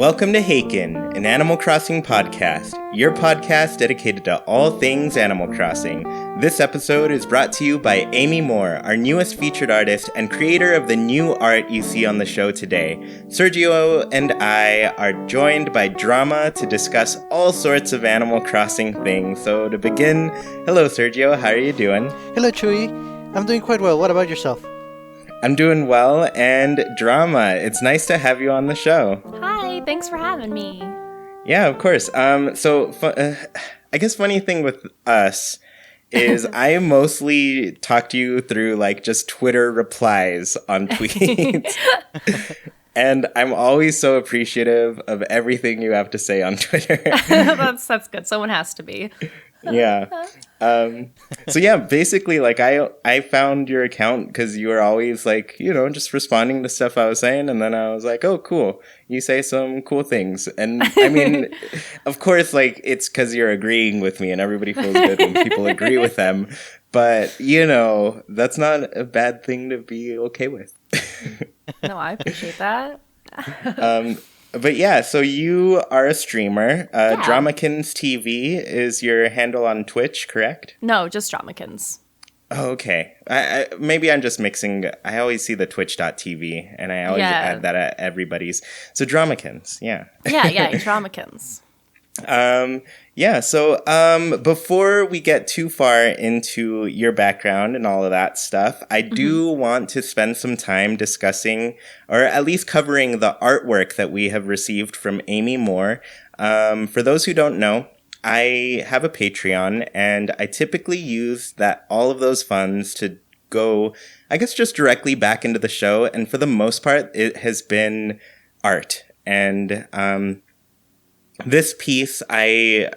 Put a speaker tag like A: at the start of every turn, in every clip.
A: Welcome to Haken, an Animal Crossing podcast, your podcast dedicated to all things Animal Crossing. This episode is brought to you by Amy Moore, our newest featured artist and creator of the new art you see on the show today. Sergio and I are joined by Drama to discuss all sorts of Animal Crossing things. So to begin, hello Sergio, how are you doing?
B: Hello Chewy, I'm doing quite well. What about yourself?
A: I'm doing well, and Drama, it's nice to have you on the show.
C: Hi, thanks for having me.
A: Yeah, of course. I guess funny thing with us is I mostly talk to you through like just Twitter replies on tweets. And I'm always so appreciative of everything you have to say on Twitter.
C: That's good. Someone has to be.
A: Yeah. So yeah, basically, like I found your account because you were always like, just responding to stuff I was saying, and then I was like, oh, cool, you say some cool things, and I mean, of course, like it's because you're agreeing with me, and everybody feels good when people agree with them, but that's not a bad thing to be okay with.
C: No, I appreciate that.
A: But yeah, so you are a streamer.
C: Yeah.
A: Dramakins TV is your handle on Twitch, correct?
C: No, just Dramakins.
A: Oh, okay. Maybe I'm just mixing. I always see the twitch.tv, and I always add that at everybody's. So Dramakins, yeah.
C: Yeah, Dramakins.
A: So before we get too far into your background and all of that stuff, I do want to spend some time discussing, or at least covering, the artwork that we have received from Amy Moore. For those who don't know, I have a Patreon, and I typically use all of those funds to go, I guess, just directly back into the show, and for the most part, it has been art. And this piece I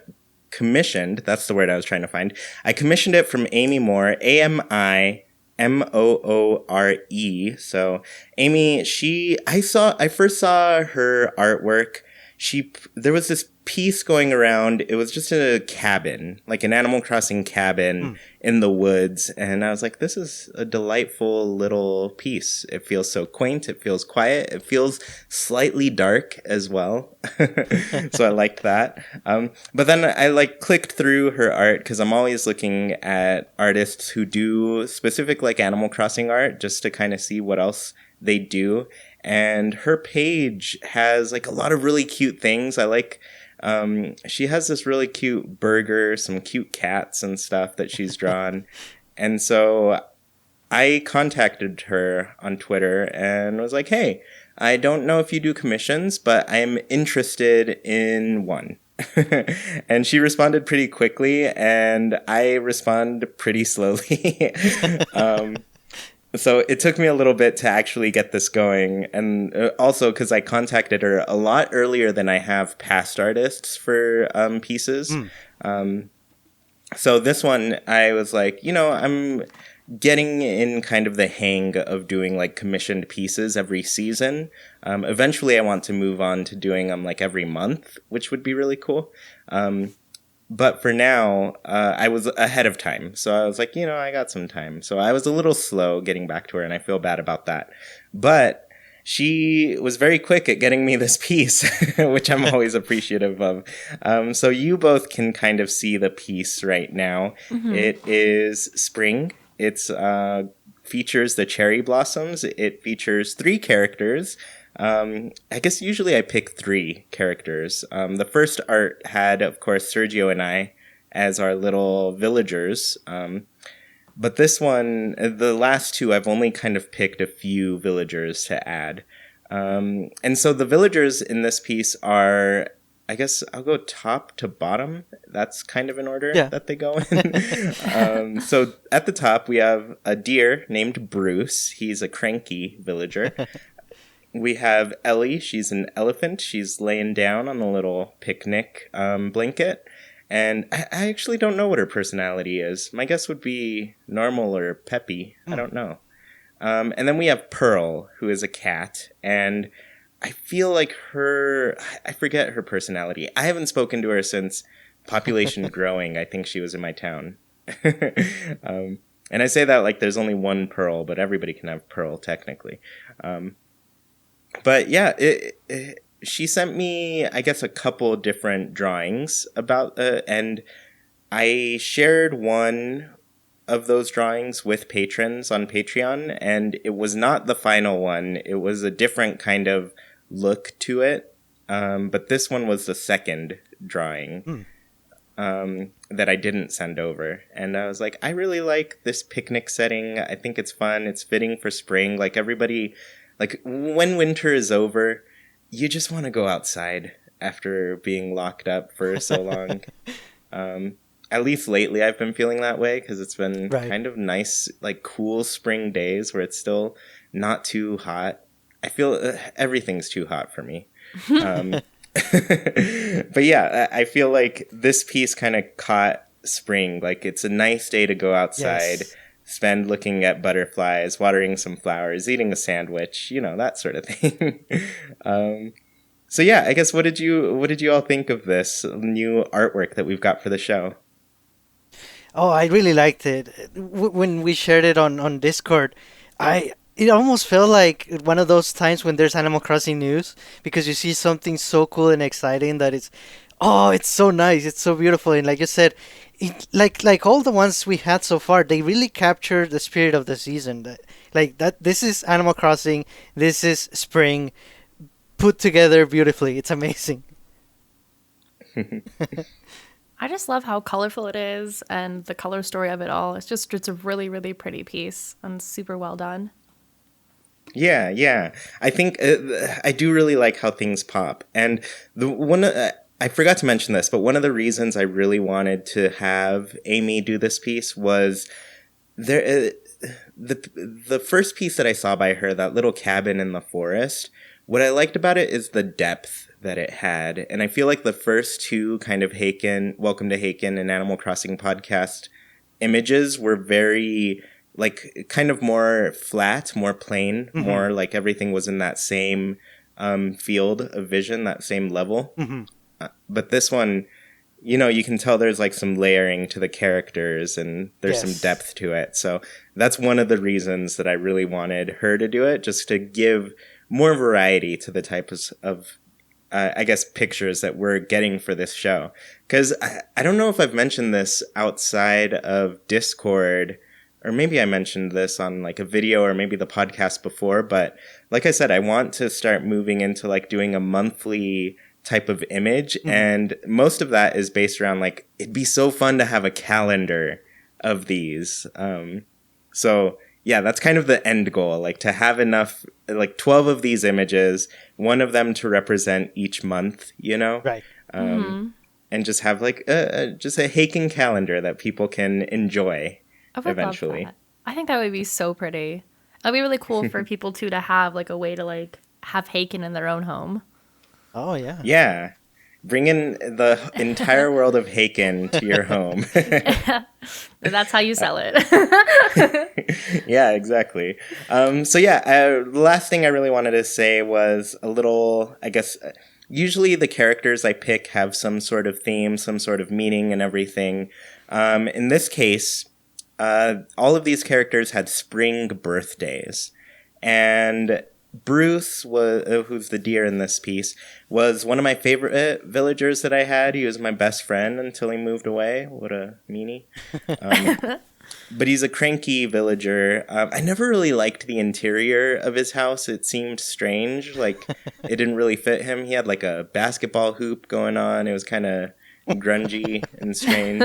A: commissioned, that's the word I was trying to find. I commissioned it from Amy Moore, AMIMOORE. So Amy, I first saw her artwork. There was this piece going around. It was just a cabin, like an Animal Crossing cabin in the woods. And I was like, this is a delightful little piece. It feels so quaint. It feels quiet. It feels slightly dark as well. So I liked that. But then I clicked through her art because I'm always looking at artists who do specific Animal Crossing art just to kind of see what else they do. And her page has a lot of really cute things. I like, she has this really cute burger, some cute cats and stuff that she's drawn. And so I contacted her on Twitter and was like, hey, I don't know if you do commissions, but I'm interested in one. And she responded pretty quickly, and I respond pretty slowly. So it took me a little bit to actually get this going, and also because I contacted her a lot earlier than I have past artists for pieces. So this one, I was like, I'm getting in kind of the hang of doing commissioned pieces every season. Eventually, I want to move on to doing them every month, which would be really cool. But for now, I was ahead of time. So I was like, I got some time. So I was a little slow getting back to her, and I feel bad about that. But she was very quick at getting me this piece, which I'm always appreciative of. So you both can kind of see the piece right now. It is spring. It's features the cherry blossoms. It features 3 characters. I guess usually I pick 3 characters. The first art had, of course, Sergio and I as our little villagers. But this one, the last 2, I've only kind of picked a few villagers to add. And so the villagers in this piece are, I guess I'll go top to bottom. That's kind of in order that they go in. So at the top, we have a deer named Bruce. He's a cranky villager. We have Ellie. She's an elephant. She's laying down on a little picnic blanket. And I actually don't know what her personality is. My guess would be normal or peppy. I don't know. And then we have Pearl, who is a cat. And I feel like I forget her personality. I haven't spoken to her since Population Growing. I think she was in my town. And I say that like there's only one Pearl, but everybody can have Pearl technically. But yeah, she sent me, I guess, a couple different drawings about, and I shared one of those drawings with patrons on Patreon, and it was not the final one. It was a different kind of look to it. But this one was the second drawing that I didn't send over. And I was like, I really like this picnic setting. I think it's fun. It's fitting for spring. Like everybody, like when winter is over, you just want to go outside after being locked up for so long. At least lately I've been feeling that way because it's been kind of nice, like cool spring days where it's still not too hot. I feel everything's too hot for me. But yeah, I feel like this piece kind of caught spring. Like it's a nice day to go outside, spend looking at butterflies, watering some flowers, eating a sandwich, you know, that sort of thing. So yeah, I guess what did you all think of this new artwork that we've got for the show?
B: Oh, I really liked it. When we shared it on Discord, it almost felt like one of those times when there's Animal Crossing news, because you see something so cool and exciting that it's so nice, it's so beautiful, and like you said, like all the ones we had so far, they really captured the spirit of the season. This is Animal Crossing, this is spring, put together beautifully. It's amazing.
C: I just love how colorful it is and the color story of it all. It's a really, really pretty piece and super well done.
A: Yeah. I think I do really like how things pop. And I forgot to mention this, but one of the reasons I really wanted to have Amy do this piece was the first piece that I saw by her, that little cabin in the forest. What I liked about it is the depth that it had. And I feel like the first two kind of Welcome to Haken and Animal Crossing podcast images were very, like, kind of more flat, more plain, more like everything was in that same field of vision, that same level. But this one, you know, you can tell there's like some layering to the characters and there's some depth to it. So that's one of the reasons that I really wanted her to do it, just to give more variety to the types of I guess, pictures that we're getting for this show. Because I don't know if I've mentioned this outside of Discord, or maybe I mentioned this on like a video or maybe the podcast before, but like I said, I want to start moving into like doing a monthly type of image, and most of that is based around like, it'd be so fun to have a calendar of these. So yeah, that's kind of the end goal, like to have enough, like 12 of these images, one of them to represent each month, you know?
B: Right.
A: And just have like just a Haken calendar that people can enjoy eventually.
C: Love that. I think that would be so pretty. That'd be really cool for people too to have like a way to like have Haken in their own home.
B: Oh, yeah.
A: Yeah. Bring in the entire world of Haken to your home.
C: That's how you sell it.
A: Yeah, exactly. So yeah, the last thing I really wanted to say was a little, I guess, usually the characters I pick have some sort of theme, some sort of meaning and everything. In this case, all of these characters had spring birthdays. And Bruce, who's the deer in this piece, was one of my favorite villagers that I had. He was my best friend until he moved away. What a meanie. But he's a cranky villager. I never really liked the interior of his house. It seemed strange. Like, it didn't really fit him. He had like a basketball hoop going on. It was kind of grungy and strange.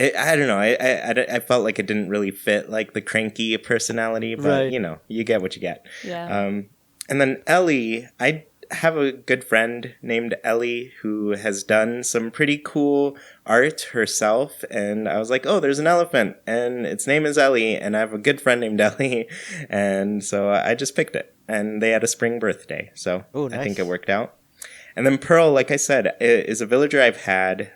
A: I don't know. I felt like it didn't really fit like the cranky personality, but you know, you get what you get.
C: Yeah.
A: And then Ellie, I have a good friend named Ellie who has done some pretty cool art herself, and I was like, oh, there's an elephant, and its name is Ellie, and I have a good friend named Ellie, and so I just picked it, and they had a spring birthday, so nice. I think it worked out. And then Pearl, like I said, is a villager I've had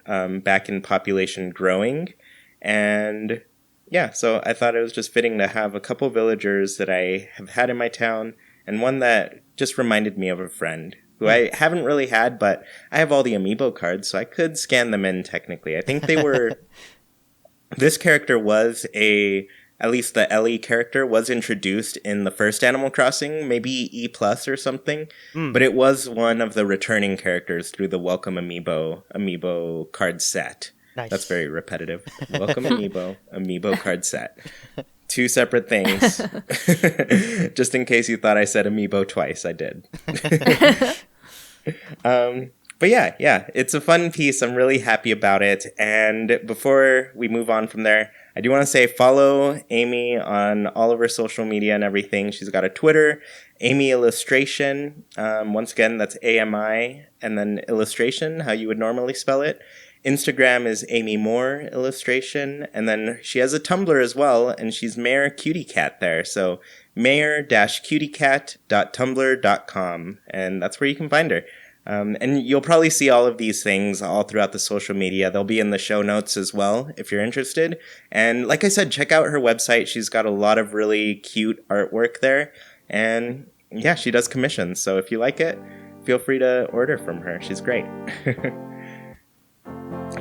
A: back in population growing. And yeah, so I thought it was just fitting to have a couple villagers that I have had in my town, and one that just reminded me of a friend who I haven't really had, but I have all the amiibo cards, so I could scan them in technically. I think they were... This character was a at least the Ellie character, was introduced in the first Animal Crossing, maybe E Plus or something. But it was one of the returning characters through the Welcome Amiibo card set.
B: Nice.
A: That's very repetitive. Welcome Amiibo card set. Two separate things. Just in case you thought I said Amiibo twice, I did. But yeah, it's a fun piece. I'm really happy about it. And before we move on from there, I do want to say follow Amy on all of her social media and everything. She's got a Twitter, Amy Illustration. Once again, that's AMI and then illustration, how you would normally spell it. Instagram is Amy Moore Illustration. And then she has a Tumblr as well, and she's Mayor Cutie Cat there. So mayor-cutiecat.tumblr.com. And that's where you can find her. And you'll probably see all of these things all throughout the social media. They'll be in the show notes as well, if you're interested. And like I said, check out her website. She's got a lot of really cute artwork there. And yeah, she does commissions. So if you like it, feel free to order from her. She's great.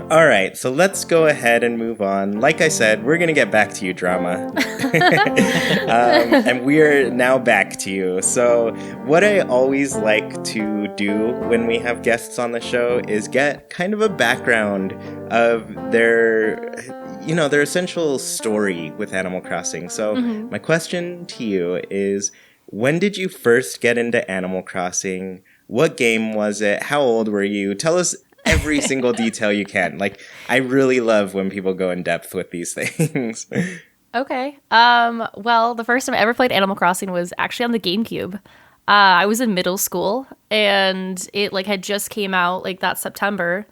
A: All right, so let's go ahead and move on. Like I said, we're going to get back to you, Drama. And we are now back to you. So what I always like to do when we have guests on the show is get kind of a background of their essential story with Animal Crossing. So my question to you is, when did you first get into Animal Crossing? What game was it? How old were you? Tell us every single detail you can. Like, I really love when people go in depth with these things.
C: Okay. Well, the first time I ever played Animal Crossing was actually on the GameCube. I was in middle school, and it had just came out that September,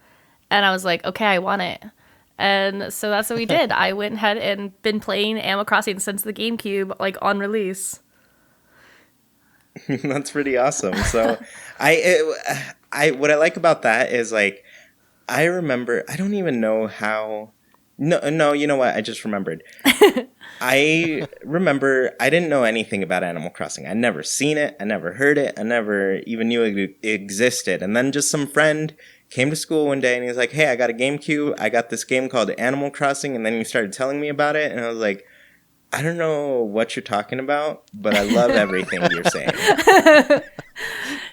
C: and I was like, okay, I want it. And so that's what we did. I went ahead and been playing Animal Crossing since the GameCube, on release.
A: That's pretty awesome. So what I like about that is I remember, I don't even know how. No, you know what? I just remembered. I remember I didn't know anything about Animal Crossing. I'd never seen it. I never heard it. I never even knew it existed. And then just some friend came to school one day and he was like, hey, I got a GameCube. I got this game called Animal Crossing. And then he started telling me about it. And I was like, I don't know what you're talking about, but I love everything you're saying.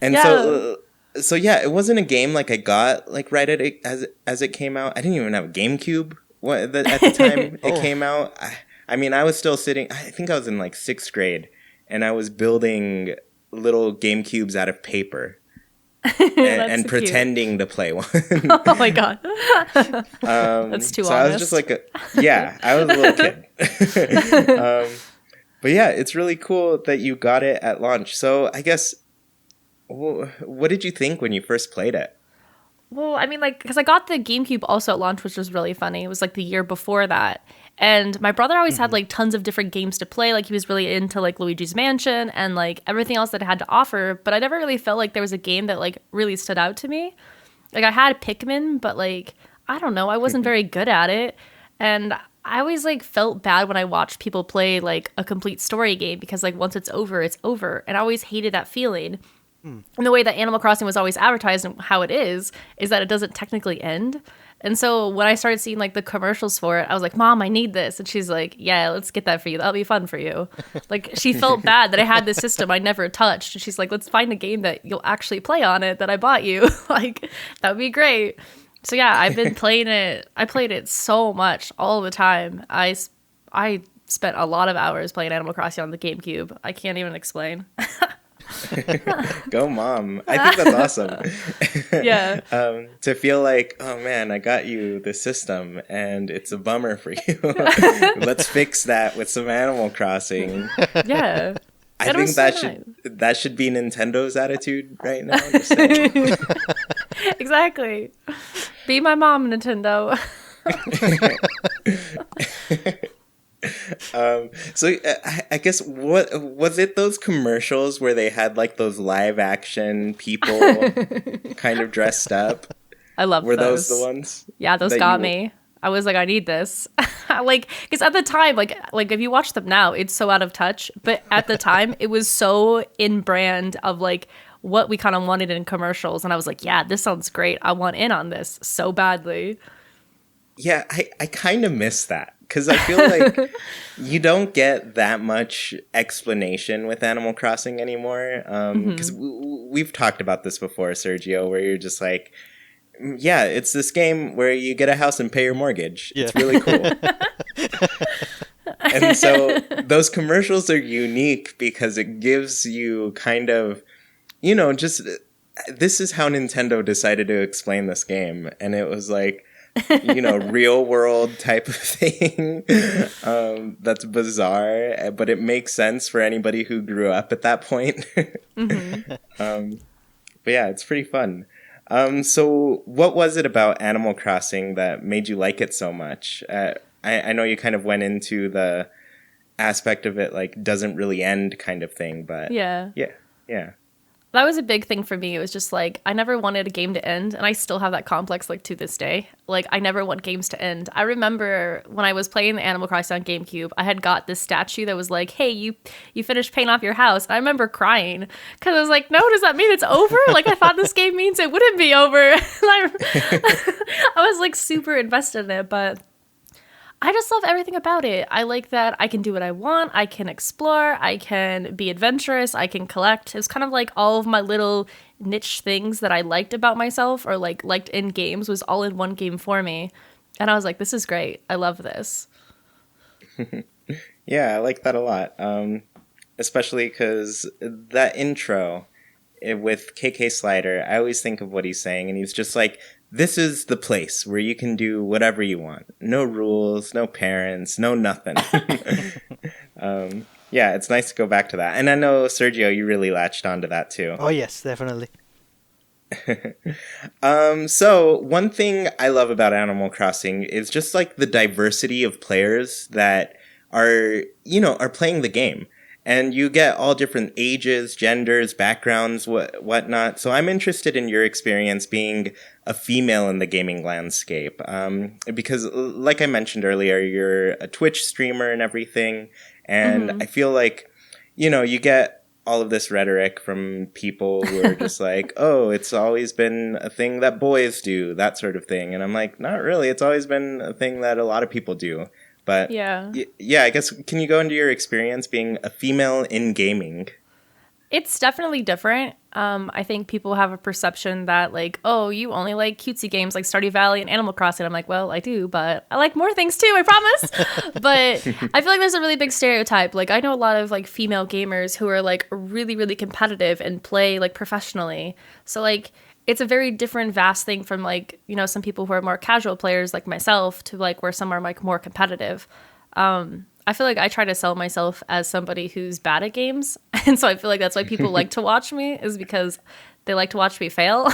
A: And
C: yeah.
A: So yeah, it wasn't a game I got right at it as it came out. I didn't even have a GameCube at the time it came out. I mean, I was still sitting. I think I was in 6th grade, and I was building little GameCubes out of paper and so pretending to play one.
C: Oh my god, that's too honest.
A: I was just I was a little kid. But yeah, it's really cool that you got it at launch. So I guess, what did you think when you first played it?
C: Well, I mean, because I got the GameCube also at launch, which was really funny. It was the year before that. And my brother always had tons of different games to play. He was really into Luigi's Mansion and everything else that it had to offer. But I never really felt like there was a game that really stood out to me. I had Pikmin, but I don't know, I wasn't very good at it. And I always felt bad when I watched people play a complete story game because once it's over, it's over. And I always hated that feeling. And the way that Animal Crossing was always advertised and how it is that it doesn't technically end. And so when I started seeing the commercials for it, I was like, Mom, I need this. And she's like, yeah, let's get that for you. That'll be fun for you. She felt bad that I had this system I never touched. And she's like, let's find a game that you'll actually play on it that I bought you. That would be great. So yeah, I've been playing it. I played it so much all the time. I spent a lot of hours playing Animal Crossing on the GameCube. I can't even explain.
A: Go Mom. I think that's awesome.
C: Yeah.
A: To feel oh man, I got you the system and it's a bummer for you. Let's fix that with some Animal Crossing.
C: Yeah.
A: I think that should be Nintendo's attitude right now. Just saying.
C: Exactly. Be my mom, Nintendo.
A: So I guess what was it, those commercials where they had those live action people kind of dressed up?
C: I love those.
A: Were those the ones?
C: Yeah, those got me. I was like, I need this. Because at the time, if you watch them now, it's so out of touch. But at the time, it was so in brand of what we kind of wanted in commercials. And I was like, yeah, this sounds great. I want in on this so badly.
A: Yeah, I kind of miss that because I feel like you don't get that much explanation with Animal Crossing anymore. Because we've talked about this before, Sergio, where you're just like, yeah, it's this game where you get a house and pay your mortgage. Yeah. It's really cool. And so those commercials are unique because it gives you kind of, just this is how Nintendo decided to explain this game. And it was like, real world type of thing. That's bizarre, but it makes sense for anybody who grew up at that point. But yeah, it's pretty fun. So what was it about Animal Crossing that made you like it so much? I know you kind of went into the aspect of it, like, doesn't really end kind of thing, but yeah.
C: That was a big thing for me. It was just like, I never wanted a game to end, and I still have that complex, like, to this day. Like, I never want games to end. I remember when I was playing the Animal Crossing on GameCube, I had got this statue that was like, hey, you finished paying off your house. And I remember crying, because I was like, no, does that mean it's over? Like, I thought this game means it wouldn't be over. I was, like, super invested in it, but I just love everything about it. I like that I can do what I want. I can explore. I can be adventurous. I can collect. It's kind of like all of my little niche things that I liked about myself or like liked in games was all in one game for me. And I was like, this is great. I love this.
A: Yeah, I like that a lot. Especially because that intro with KK Slider, I always think of what he's saying. And he's just like, this is the place where you can do whatever you want. No rules, no parents, no nothing. Yeah, it's nice to go back to that. And I know, Sergio, you really latched onto that too.
B: Oh, yes, definitely.
A: So one thing I love about Animal Crossing is just like the diversity of players that are playing the game. And you get all different ages, genders, backgrounds, whatnot. So I'm interested in your experience being a female in the gaming landscape. Because like I mentioned earlier, you're a Twitch streamer and everything. And I feel like, you get all of this rhetoric from people who are just like, oh, it's always been a thing that boys do, that sort of thing. And I'm like, not really. It's always been a thing that a lot of people do. But yeah, I guess, can you go into your experience being a female in gaming?
C: It's definitely different. I think people have a perception that like, oh, you only like cutesy games like Stardew Valley and Animal Crossing. I'm like, well, I do, but I like more things too, I promise. But I feel like there's a really big stereotype. Like I know a lot of like female gamers who are like really, really competitive and play like professionally. So like, it's a very different, vast thing from like, some people who are more casual players like myself to like where some are like more competitive. I feel like I try to sell myself as somebody who's bad at games. And so I feel like that's why people like to watch me is because they like to watch me fail.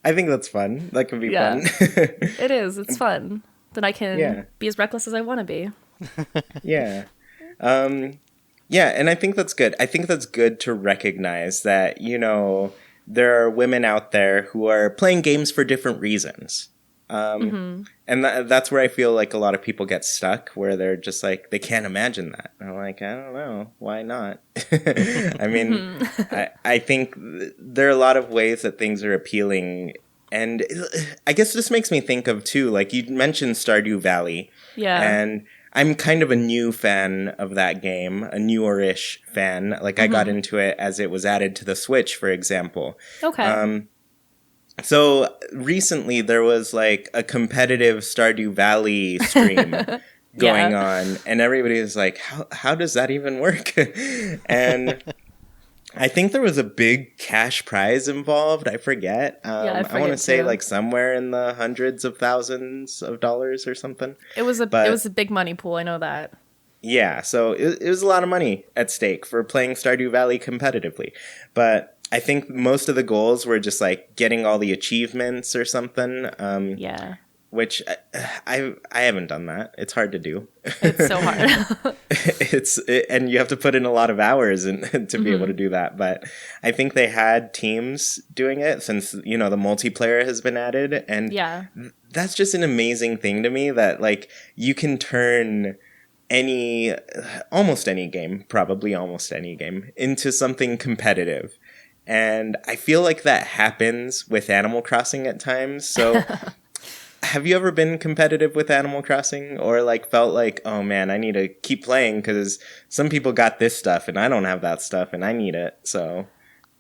A: I think that's fun. That can be fun.
C: It is. It's fun. Then I can be as reckless as I want to be.
A: Yeah. Yeah, and I think that's good. I think that's good to recognize that, there are women out there who are playing games for different reasons. And that's where I feel like a lot of people get stuck, where they're just like, they can't imagine that. And I'm like, I don't know. Why not? I mean, I think there are a lot of ways that things are appealing. And I guess this makes me think of, too, like you mentioned Stardew Valley. Yeah. And I'm kind of a new fan of that game, a newer-ish fan. Like, I got into it as it was added to the Switch, for example. Okay. So, recently, there was, like, a competitive Stardew Valley stream going on. And everybody was like, how does that even work? And I think there was a big cash prize involved. I forget. I want to say like somewhere in the hundreds of thousands of dollars or something.
C: It was a big money pool. I know that.
A: Yeah, so it was a lot of money at stake for playing Stardew Valley competitively. But I think most of the goals were just like getting all the achievements or something. Which I haven't done that. It's hard to do.
C: It's so hard.
A: And you have to put in a lot of hours to be able to do that. But I think they had teams doing it since, the multiplayer has been added. And that's just an amazing thing to me that like you can turn almost any game into something competitive. And I feel like that happens with Animal Crossing at times. So have you ever been competitive with Animal Crossing, or like felt like, oh man, I need to keep playing because some people got this stuff and I don't have that stuff and I need it? So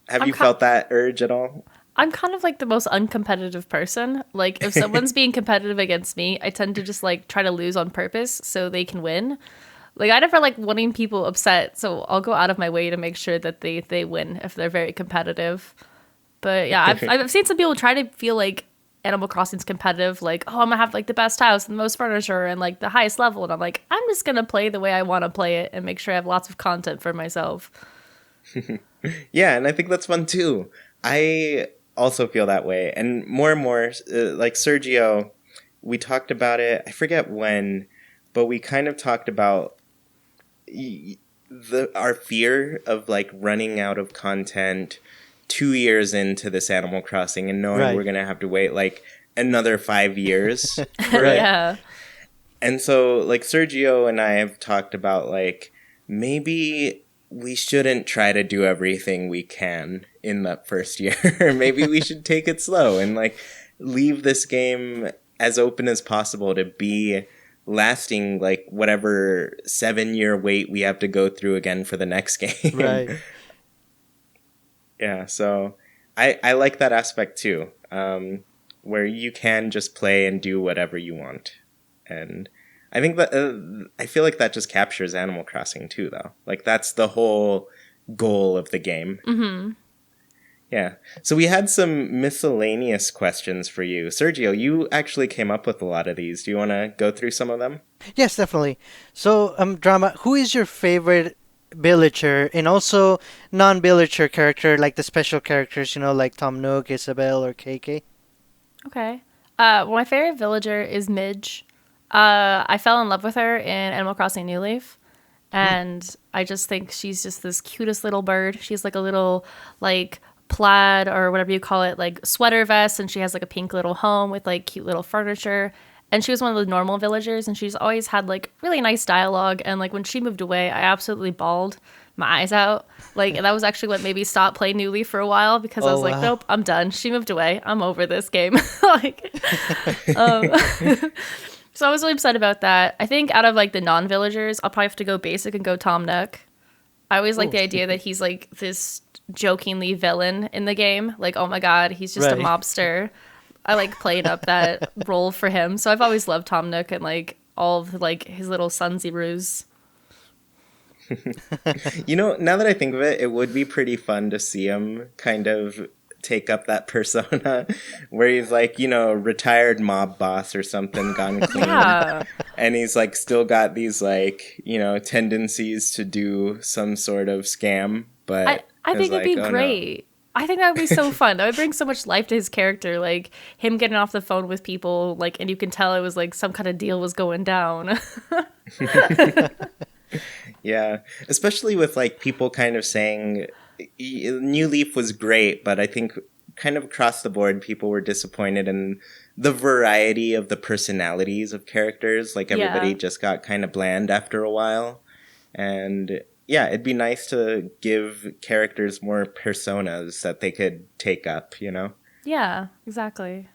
A: have you felt that urge at all?
C: I'm kind of like the most uncompetitive person. Like if someone's being competitive against me, I tend to just like try to lose on purpose so they can win. Like I never like wanting people upset, so I'll go out of my way to make sure that they win if they're very competitive. But yeah, I've seen some people try to feel like Animal Crossing's competitive, like, oh, I'm gonna have like the best house and the most furniture and like the highest level, and I'm like, I'm just gonna play the way I want to play it and make sure I have lots of content for myself.
A: Yeah, and I think that's fun too. I also feel that way, and more, like Sergio, we talked about it. I forget when, but we kind of talked about our fear of like running out of content 2 years into this Animal Crossing and knowing we're gonna have to wait like another 5 years.
B: Right.
C: Yeah.
A: And so like Sergio and I have talked about like maybe we shouldn't try to do everything we can in that first year. Maybe we should take it slow and like leave this game as open as possible to be lasting like whatever 7-year wait we have to go through again for the next game.
B: Right.
A: Yeah, so I like that aspect too, where you can just play and do whatever you want. And I think that I feel like that just captures Animal Crossing too, though. Like that's the whole goal of the game.
C: Mm-hmm.
A: Yeah. So we had some miscellaneous questions for you. Sergio, you actually came up with a lot of these. Do you want to go through some of them?
B: Yes, definitely. So, Drama, who is your favorite villager and also non-villager character, like the special characters, you know, like Tom Nook, Isabelle, or KK?
C: Okay. Well, my favorite villager is Midge. I fell in love with her in Animal Crossing New Leaf. And I just think she's just this cutest little bird. She's like a little, like, plaid or whatever you call it, like, sweater vest. And she has, like, a pink little home with, like, cute little furniture. And she was one of the normal villagers. And she's always had, like, really nice dialogue. And, like, when she moved away, I absolutely bawled my eyes out. Like, that was actually what made me stop playing New Leaf for a while. Because I was like, nope, I'm done. She moved away. I'm over this game. Like, so I was really upset about that. I think out of like the non-villagers, I'll probably have to go basic and go Tom Nook. I always like the idea that he's like this jokingly villain in the game. Like, oh my god, he's just a mobster. I like played up that role for him. So I've always loved Tom Nook and like all of like his little sunsy ruse.
A: You know, now that I think of it, it would be pretty fun to see him kind of take up that persona where he's like, you know, retired mob boss or something, gone clean.
C: Yeah.
A: And he's like still got these like, you know, tendencies to do some sort of scam. But
C: I think it'd be great. No. I think that would be so fun. That would bring so much life to his character. Like him getting off the phone with people, like, and you can tell it was like some kind of deal was going down.
A: Yeah, especially with like people kind of saying New Leaf was great, but I think kind of across the board people were disappointed in the variety of the personalities of characters. Like everybody just got kind of bland after a while. And yeah, it'd be nice to give characters more personas that they could take up, you know?
C: Yeah, exactly.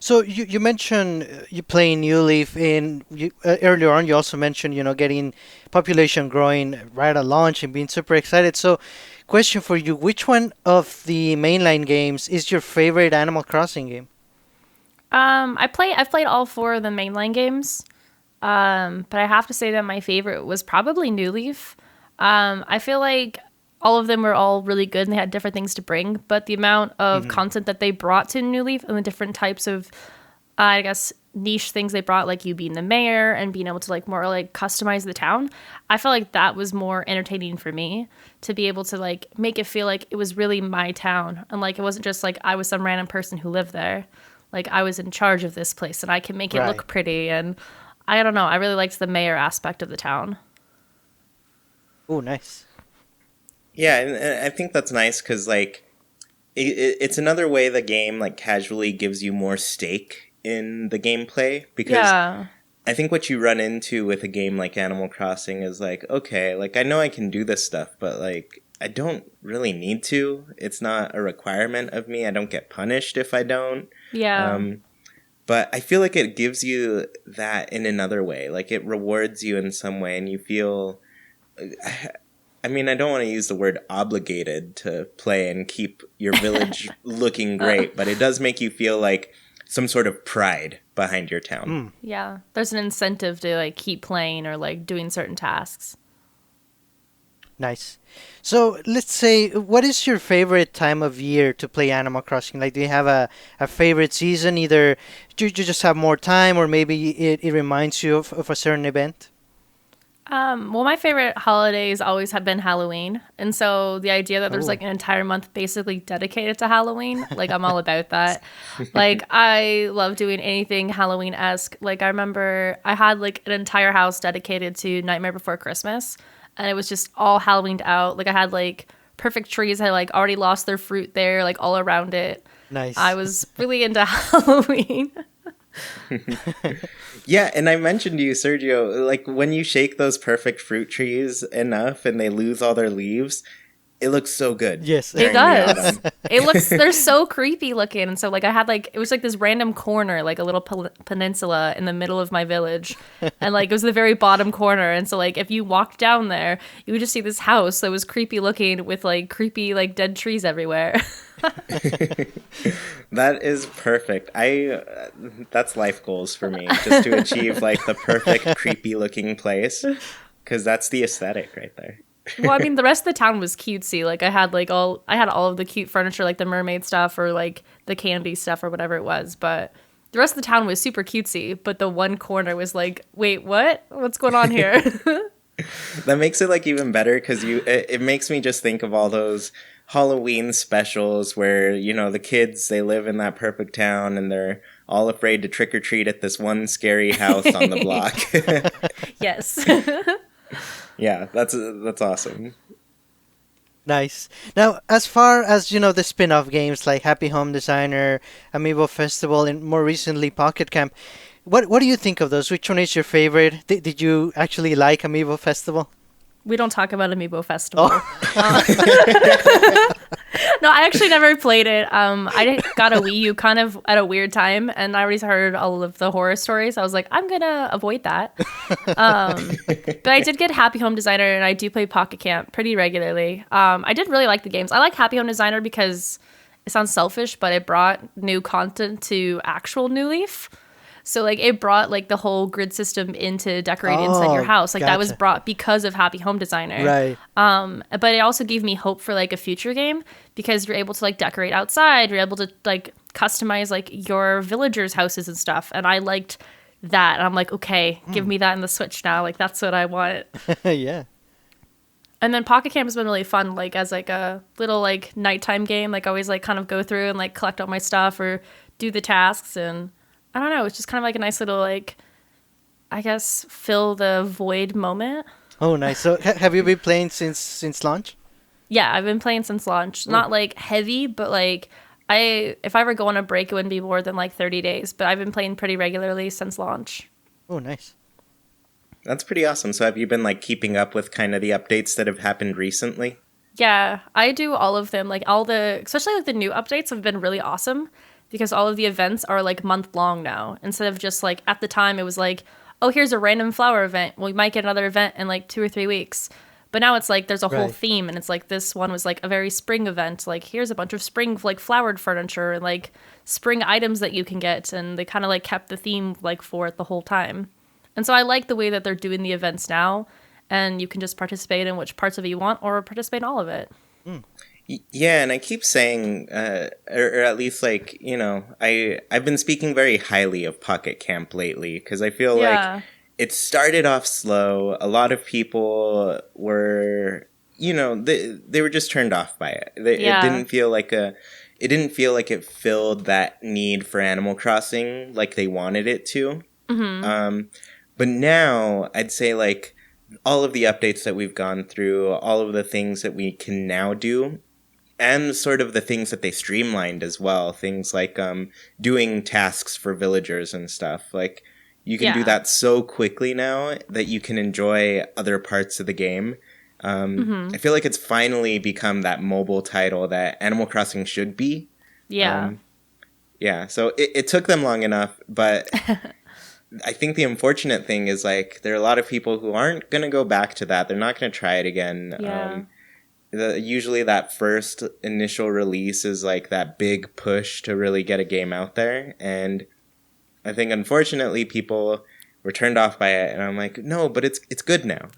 B: So you mentioned you playing New Leaf, and earlier on you also mentioned, you know, getting population growing right at launch and being super excited. So question for you, which one of the mainline games is your favorite Animal Crossing game?
C: I've played all 4 of the mainline games. But I have to say that my favorite was probably New Leaf. I feel like all of them were all really good and they had different things to bring, but the amount of content that they brought to New Leaf and the different types of, I guess, niche things they brought, like you being the mayor and being able to like more like customize the town, I felt like that was more entertaining for me to be able to like make it feel like it was really my town and like it wasn't just like I was some random person who lived there. Like I was in charge of this place and I can make it look pretty, and I don't know, I really liked the mayor aspect of the town.
B: Oh, nice.
A: Yeah, and I think that's nice because, like, it's another way the game, like, casually gives you more stake in the gameplay. Because I think what you run into with a game like Animal Crossing is, like, okay, like, I know I can do this stuff, but, like, I don't really need to. It's not a requirement of me. I don't get punished if I don't.
C: Yeah.
A: But I feel like it gives you that in another way. Like it rewards you in some way, and you feel. I mean, I don't want to use the word obligated to play and keep your village looking great, but it does make you feel like some sort of pride behind your town.
C: Yeah, there's an incentive to like keep playing or like doing certain tasks.
B: Nice. So let's say, what is your favorite time of year to play Animal Crossing? Like, do you have a favorite season? Either you just have more time, or maybe it reminds you of a certain event?
C: Well, my favorite holidays always have been Halloween. And so the idea that there's like an entire month basically dedicated to Halloween, like I'm all about that. Like I love doing anything Halloween-esque. Like I remember I had like an entire house dedicated to Nightmare Before Christmas, and it was just all Halloweened out. Like I had like perfect trees had like already lost their fruit there, like all around it.
B: Nice.
C: I was really into Halloween.
A: Yeah, and I mentioned to you, Sergio, like when you shake those perfect fruit trees enough and they lose all their leaves, it looks so good.
B: Yes.
C: It
A: during the
C: does.
A: autumn.
C: It looks, they're so creepy looking. And so like I had like, it was like this random corner, like a little peninsula in the middle of my village. And like it was the very bottom corner. And so like if you walked down there, you would just see this house that was creepy looking with like creepy like dead trees everywhere.
A: That is perfect. That's life goals for me, just to achieve like the perfect creepy looking place, because that's the aesthetic right there.
C: Well, I mean, the rest of the town was cutesy. Like I had all of the cute furniture, like the mermaid stuff or like the candy stuff or whatever it was. But the rest of the town was super cutesy. But the one corner was like, wait, what? What's going on here?
A: That makes it like even better, because it makes me just think of all those Halloween specials where, you know, the kids, they live in that perfect town and they're all afraid to trick or treat at this one scary house on the block.
C: Yes.
A: Yeah, that's awesome.
B: Nice. Now, as far as, you know, the spin-off games like Happy Home Designer, Amiibo Festival, and more recently Pocket Camp, what do you think of those? Which one is your favorite? Did you actually like Amiibo Festival?
C: We don't talk about Amiibo Festival. No, I actually never played it. I got a Wii U kind of at a weird time, and I already heard all of the horror stories. I was like, I'm gonna avoid that. But I did get Happy Home Designer, and I do play Pocket Camp pretty regularly. I did really like the games. I like Happy Home Designer because it sounds selfish, but it brought new content to actual New Leaf. So, like, it brought, like, the whole grid system into decorating inside your house. Like, that was
B: gotcha.
C: brought because of Happy Home Designer.
B: Right.
C: But it also gave me hope for, like, a future game because you're able to, like, decorate outside. You're able to, like, customize, like, your villagers' houses and stuff. And I liked that. And I'm like, okay, give me that in the Switch now. Like, that's what I want.
B: Yeah.
C: And then Pocket Camp has been really fun, like, as, like, a little, like, nighttime game. Like, I always, like, kind of go through and, like, collect all my stuff or do the tasks and... I don't know. It's just kind of like a nice little, like, I guess, fill the void moment.
B: Oh, nice. So have you been playing since launch?
C: Yeah, I've been playing since launch. Not, like, heavy, but, like, if I ever go on a break, it wouldn't be more than, like, 30 days. But I've been playing pretty regularly since launch.
B: Oh, nice.
A: That's pretty awesome. So have you been like keeping up with kind of the updates that have happened recently?
C: Yeah, I do all of them. Like, especially, like, the new updates have been really awesome. Because all of the events are, like, month-long now. Instead of just, like, at the time, it was like, oh, here's a random flower event. Well, we might get another event in, like, 2 or 3 weeks. But now it's, like, there's a whole
B: Right.
C: theme. And it's, like, this one was, like, a very spring event. Like, here's a bunch of spring, like, flowered furniture and, like, spring items that you can get. And they kind of, like, kept the theme, like, for it the whole time. And so I like the way that they're doing the events now. And you can just participate in which parts of it you want or participate in all of it.
A: Yeah, and I keep saying, or at least like, you know, I've been speaking very highly of Pocket Camp lately because I feel like it started off slow. A lot of people were, you know, they were just turned off by it. It didn't feel like it filled that need for Animal Crossing like they wanted it to. Mm-hmm. But now I'd say like all of the updates that we've gone through, all of the things that we can now do, and sort of the things that they streamlined as well. Things like doing tasks for villagers and stuff. Like, you can do that so quickly now that you can enjoy other parts of the game. I feel like it's finally become that mobile title that Animal Crossing should be.
C: Yeah.
A: Yeah, so it took them long enough, but I think the unfortunate thing is like there are a lot of people who aren't going to go back to that. They're not going to try it again.
C: Yeah.
A: Usually that first initial release is like that big push to really get a game out there. And I think unfortunately people were turned off by it. And I'm like, no, but it's good now.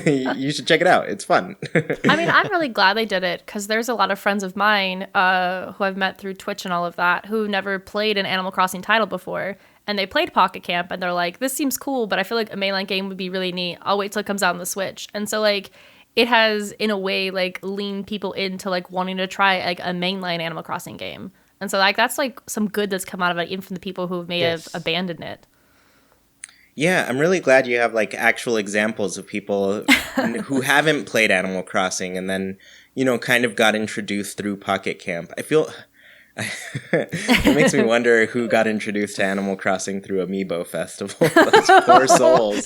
A: You should check it out. It's fun.
C: I mean, I'm really glad they did it because there's a lot of friends of mine who I've met through Twitch and all of that who never played an Animal Crossing title before. And they played Pocket Camp and they're like, this seems cool, but I feel like a mainline game would be really neat. I'll wait till it comes out on the Switch. And so like it has in a way like leaned people into like wanting to try like a mainline Animal Crossing game. And so like that's like some good that's come out of it, even from the people who may have abandoned it.
A: Yeah, I'm really glad you have like actual examples of people who haven't played Animal Crossing and then, you know, kind of got introduced through Pocket Camp. I feel it makes me wonder who got introduced to Animal Crossing through Amiibo Festival. Those poor souls.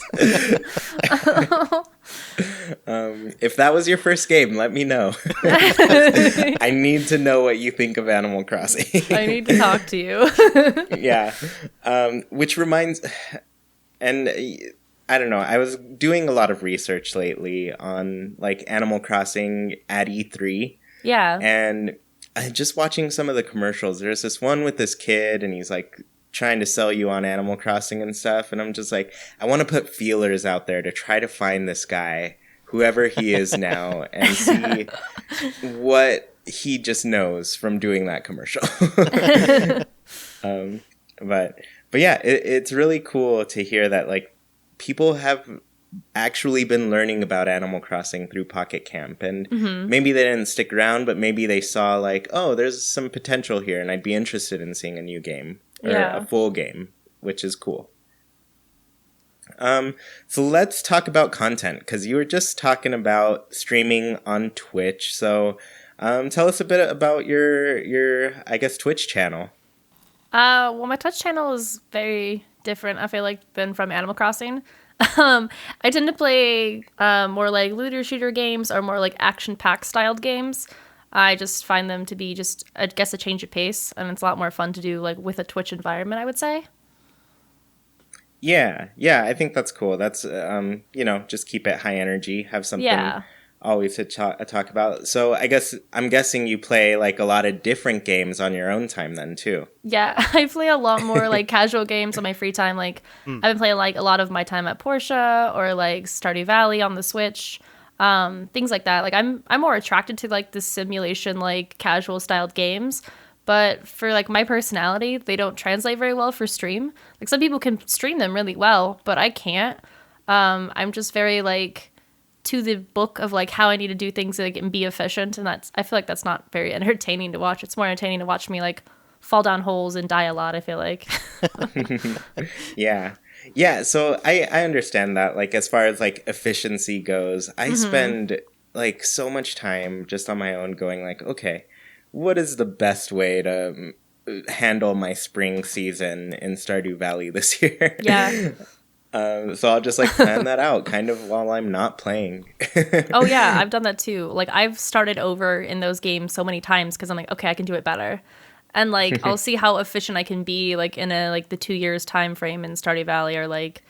A: If that was your first game, let me know. I need to know what you think of Animal Crossing.
C: I need to talk to you.
A: Yeah. Which reminds... And I don't know, I was doing a lot of research lately on like Animal Crossing at E3.
C: Yeah.
A: And just watching some of the commercials, there's this one with this kid and he's like trying to sell you on Animal Crossing and stuff. And I'm just like, I want to put feelers out there to try to find this guy, whoever he is now, and see what he just knows from doing that commercial. But yeah, it's really cool to hear that like people have actually been learning about Animal Crossing through Pocket Camp, and maybe they didn't stick around, but maybe they saw like, oh, there's some potential here, and I'd be interested in seeing a new game or a full game, which is cool. So let's talk about content, because you were just talking about streaming on Twitch. So tell us a bit about your I guess Twitch channel.
C: Well, my Twitch channel is very different, I feel like, than from Animal Crossing. I tend to play more like looter shooter games or more like action-packed styled games. I just find them to be just, I guess, a change of pace, and it's a lot more fun to do like with a Twitch environment, I would say.
A: Yeah, I think that's cool. That's, you know, just keep it high energy, have something always to talk about. So I'm guessing you play like a lot of different games on your own time then too.
C: Yeah, I play a lot more like casual games on my free time. Like I've been playing like a lot of my time at Porsche or like Stardew Valley on the Switch, things like that. Like I'm more attracted to like the simulation like casual styled games. But for like my personality, they don't translate very well for stream. Like some people can stream them really well, but I can't. I'm just very like to the book of like how I need to do things like, and be efficient, and I feel like that's not very entertaining to watch. It's more entertaining to watch me like fall down holes and die a lot, I feel like.
A: Yeah, so I understand that. Like as far as like efficiency goes, I spend like so much time just on my own going like, okay, what is the best way to handle my spring season in Stardew Valley this year?
C: Yeah.
A: So I'll just like plan that out kind of while I'm not playing.
C: Oh yeah, I've done that too. Like I've started over in those games so many times because I'm like, okay, I can do it better. And like I'll see how efficient I can be like in a like the 2 years time frame in Stardew Valley, or like,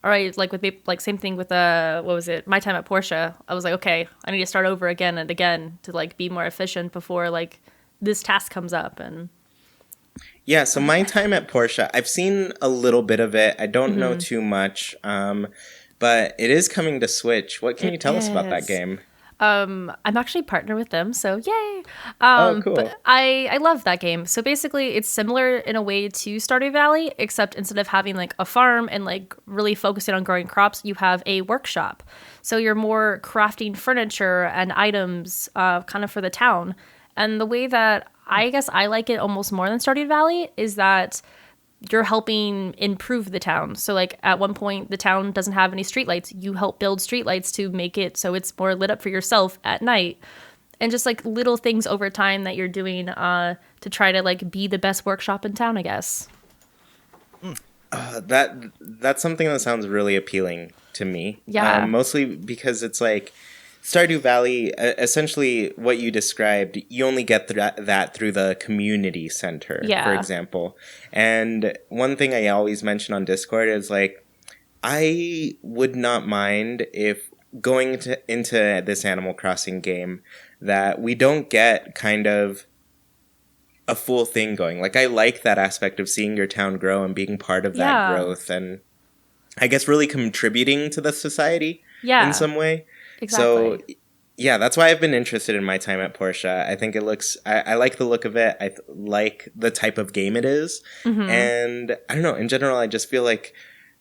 C: all right, like with like same thing with what was it? My time at Porsche. I was like, okay, I need to start over again and again to like be more efficient before like this task comes up. And
A: yeah, so my time at Porsche, I've seen a little bit of it. I don't know too much, but it is coming to Switch. What can you tell us about that game?
C: I'm actually partnered with them, so yay!
A: Oh, cool.
C: But I love that game. So basically, it's similar in a way to Stardew Valley, except instead of having like a farm and like really focusing on growing crops, you have a workshop. So you're more crafting furniture and items, kind of for the town. And the way that I guess I like it almost more than Stardew Valley is that you're helping improve the town. So like at one point the town doesn't have any streetlights. You help build streetlights to make it so it's more lit up for yourself at night. And just like little things over time that you're doing to try to like be the best workshop in town, I guess.
A: That's something that sounds really appealing to me.
C: Yeah.
A: Mostly because it's like Stardew Valley, essentially what you described, you only get that through the community center, for example. And one thing I always mention on Discord is like, I would not mind if going into this Animal Crossing game that we don't get kind of a full thing going. Like, I like that aspect of seeing your town grow and being part of that growth and I guess really contributing to the society in some way.
C: Exactly.
A: So, yeah, that's why I've been interested in my time at Portia. I think it looks, I like the look of it. I like the type of game it is. And I don't know, in general, I just feel like,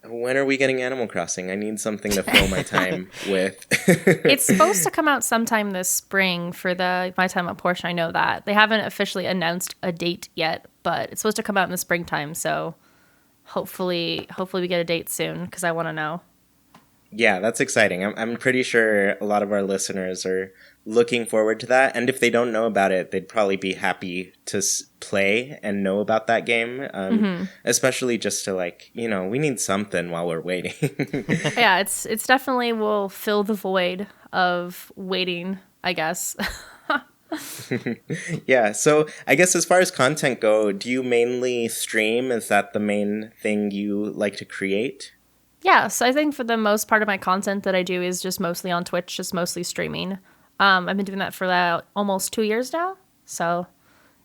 A: when are we getting Animal Crossing? I need something to fill my time with.
C: It's supposed to come out sometime this spring for my time at Portia. I know that. They haven't officially announced a date yet, but it's supposed to come out in the springtime. So hopefully we get a date soon because I want to know.
A: Yeah, that's exciting. I'm pretty sure a lot of our listeners are looking forward to that. And if they don't know about it, they'd probably be happy to play and know about that game. Especially just to like, you know, we need something while we're waiting.
C: Yeah, it's definitely will fill the void of waiting, I guess.
A: Yeah, so I guess as far as content go, do you mainly stream? Is that the main thing you like to create?
C: Yeah, so I think for the most part of my content that I do is just mostly on Twitch, just mostly streaming. I've been doing that for almost 2 years now. So,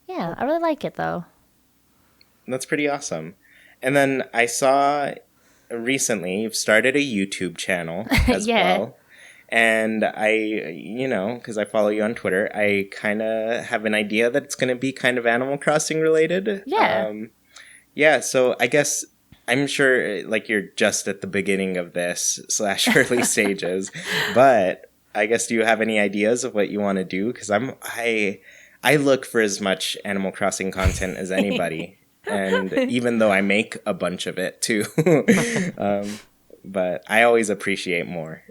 C: yeah, I really like it, though.
A: That's pretty awesome. And then I saw recently you've started a YouTube channel as well. And I, you know, because I follow you on Twitter, I kind of have an idea that it's going to be kind of Animal Crossing related.
C: Yeah.
A: Yeah, so I guess... I'm sure, like, you're just at the beginning of this / early stages, but I guess do you have any ideas of what you want to do? Because I look for as much Animal Crossing content as anybody, and even though I make a bunch of it too, but I always appreciate more.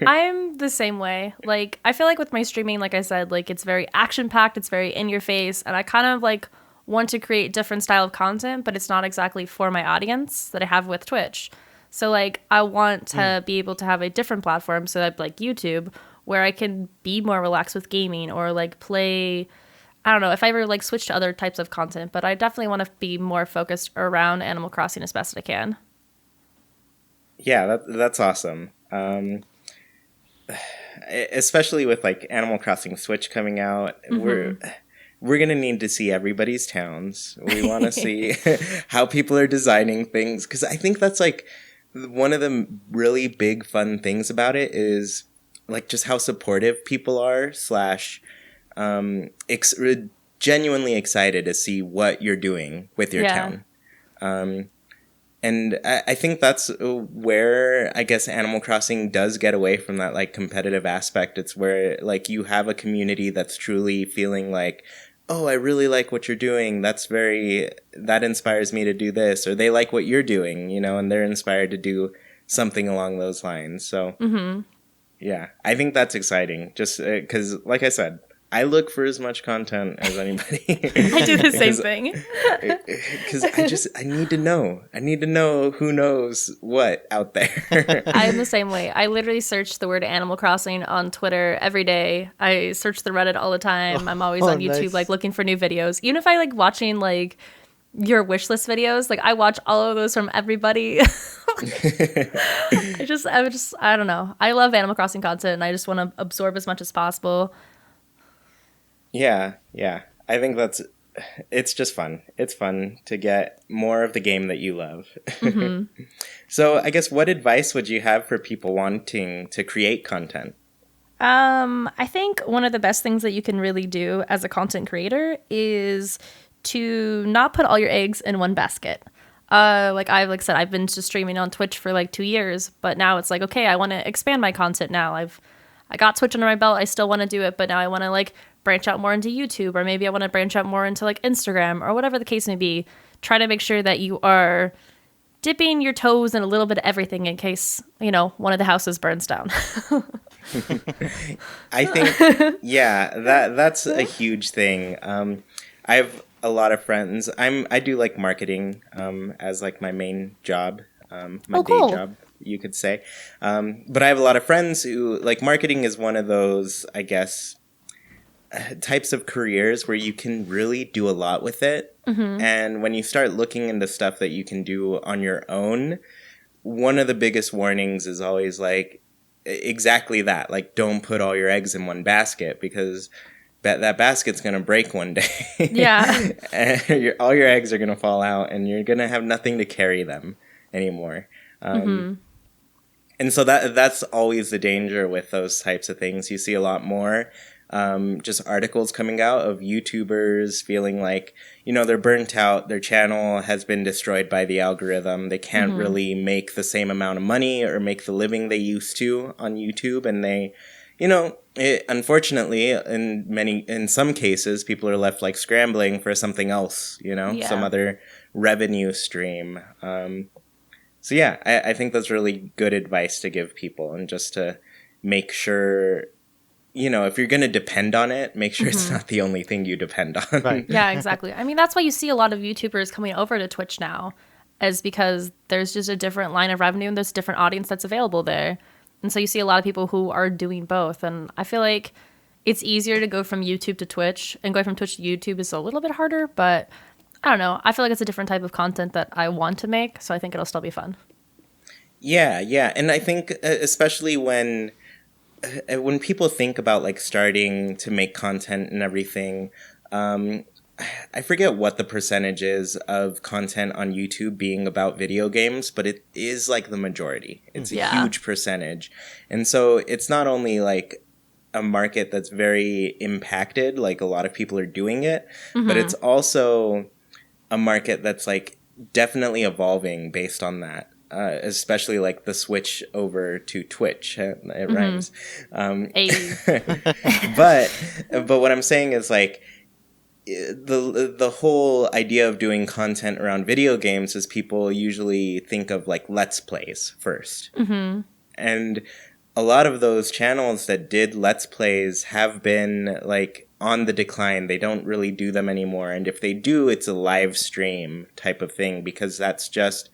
C: I'm the same way. Like, I feel like with my streaming, like I said, like it's very action packed, it's very in your face, and I kind of like want to create different style of content, but it's not exactly for my audience that I have with Twitch. So like I want to be able to have a different platform, so that like YouTube, where I can be more relaxed with gaming or like play, I don't know, if I ever like switch to other types of content, but I definitely want to be more focused around Animal Crossing as best I can.
A: Yeah, that's awesome. Especially with like Animal Crossing Switch coming out, we're going to need to see everybody's towns. We want to see how people are designing things. Because I think that's like one of the really big fun things about it is like just how supportive people are / genuinely excited to see what you're doing with your town. And I think that's where I guess Animal Crossing does get away from that like competitive aspect. It's where like you have a community that's truly feeling like, oh, I really like what you're doing. That inspires me to do this. Or they like what you're doing, you know, and they're inspired to do something along those lines. So, yeah, I think that's exciting. Just because, like I said, I look for as much content as anybody.
C: I do the same thing.
A: Because I need to know. I need to know who knows what out there.
C: I'm the same way. I literally search the word Animal Crossing on Twitter every day. I search the Reddit all the time. I'm always on YouTube, like looking for new videos. Even if I like watching like your wish list videos, like I watch all of those from everybody. I don't know. I love Animal Crossing content and I just want to absorb as much as possible.
A: Yeah. I think it's just fun. It's fun to get more of the game that you love. So I guess what advice would you have for people wanting to create content?
C: I think one of the best things that you can really do as a content creator is to not put all your eggs in one basket. Like I said, I've been just streaming on Twitch for like 2 years, but now it's like, okay, I want to expand my content now. I got Twitch under my belt. I still want to do it, but now I want to like branch out more into YouTube, or maybe I want to branch out more into like Instagram, or whatever the case may be. Try to make sure that you are dipping your toes in a little bit of everything in case, you know, one of the houses burns down.
A: I think, yeah, that's a huge thing. I have a lot of friends. I do like marketing as like my main job, my day job. you could say. But I have a lot of friends who, like, marketing is one of those, I guess, types of careers where you can really do a lot with it. And when you start looking into stuff that you can do on your own, one of the biggest warnings is always like exactly that. Like, don't put all your eggs in one basket, because that basket's going to break one day.
C: Yeah.
A: And all your eggs are going to fall out, and you're going to have nothing to carry them anymore. And so that's always the danger with those types of things. You see a lot more just articles coming out of YouTubers feeling like, they're burnt out. Their channel has been destroyed by the algorithm. They can't really make the same amount of money or make the living they used to on YouTube. And they, unfortunately, in some cases, people are left like scrambling for something else, some other revenue stream. So yeah, I think that's really good advice to give people, and just to make sure, if you're going to depend on it, make sure it's not the only thing you depend on.
B: Right.
C: Yeah, exactly. I mean, that's why you see a lot of YouTubers coming over to Twitch now, is because there's just a different line of revenue and there's a different audience that's available there. And so you see a lot of people who are doing both. And I feel like it's easier to go from YouTube to Twitch, and going from Twitch to YouTube is a little bit harder, but I don't know. I feel like it's a different type of content that I want to make, so I think it'll still be fun.
A: Yeah. And I think especially when people think about like starting to make content and everything, I forget what the percentage is of content on YouTube being about video games, but it is like the majority. It's a huge percentage. And so it's not only like a market that's very impacted, like a lot of people are doing it, but it's also a market that's like definitely evolving based on that. Especially like the switch over to Twitch. It rhymes. But what I'm saying is like the whole idea of doing content around video games is people usually think of like Let's Plays first. And a lot of those channels that did Let's Plays have been like on the decline. They don't really do them anymore. And if they do, it's a live stream type of thing, because that's just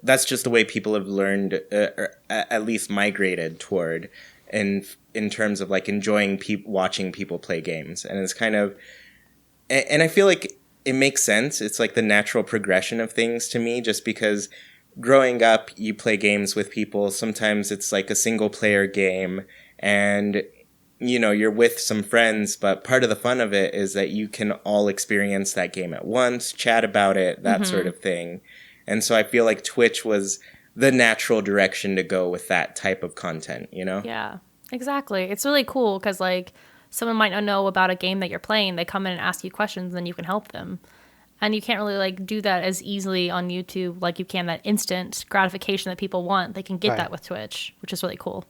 A: the way people have learned, or at least migrated toward, in terms of like enjoying watching people play games. And it's kind of, and I feel like it makes sense. It's like the natural progression of things to me, just because growing up, you play games with people. Sometimes it's like a single player game, and you're with some friends, but part of the fun of it is that you can all experience that game at once, chat about it, that sort of thing. And so I feel like Twitch was the natural direction to go with that type of content,
C: Yeah, exactly. It's really cool because, like, someone might not know about a game that you're playing. They come in and ask you questions, and you can help them. And you can't really, like, do that as easily on YouTube like you can that instant gratification that people want. They can get that with Twitch, which is really cool.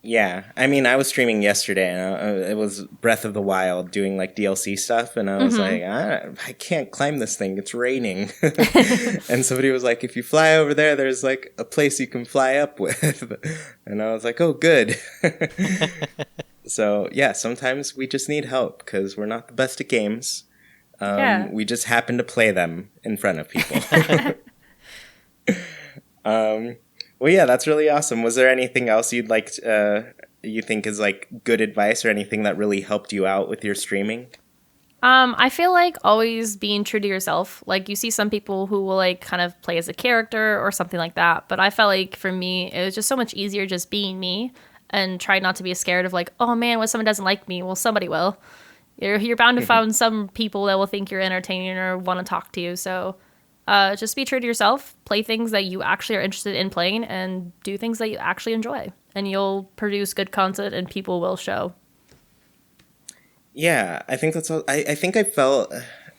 A: Yeah, I mean, I was streaming yesterday, and it was Breath of the Wild, doing like DLC stuff, and I was like, I can't climb this thing, it's raining. And somebody was like, if you fly over there, there's like a place you can fly up with. And I was like, oh, good. So yeah, sometimes we just need help, because we're not the best at games. We just happen to play them in front of people. Well, yeah, that's really awesome. Was there anything else you'd like you think is like good advice, or anything that really helped you out with your streaming?
C: I feel like always being true to yourself. Like, you see some people who will like kind of play as a character or something like that. But I felt like for me, it was just so much easier just being me, and try not to be scared of like, oh man, when someone doesn't like me, well, somebody will. You're bound to find some people that will think you're entertaining or want to talk to you. So just be true to yourself, play things that you actually are interested in playing, and do things that you actually enjoy. And you'll produce good content, and people will show.
A: Yeah, I think that's all. I think I fell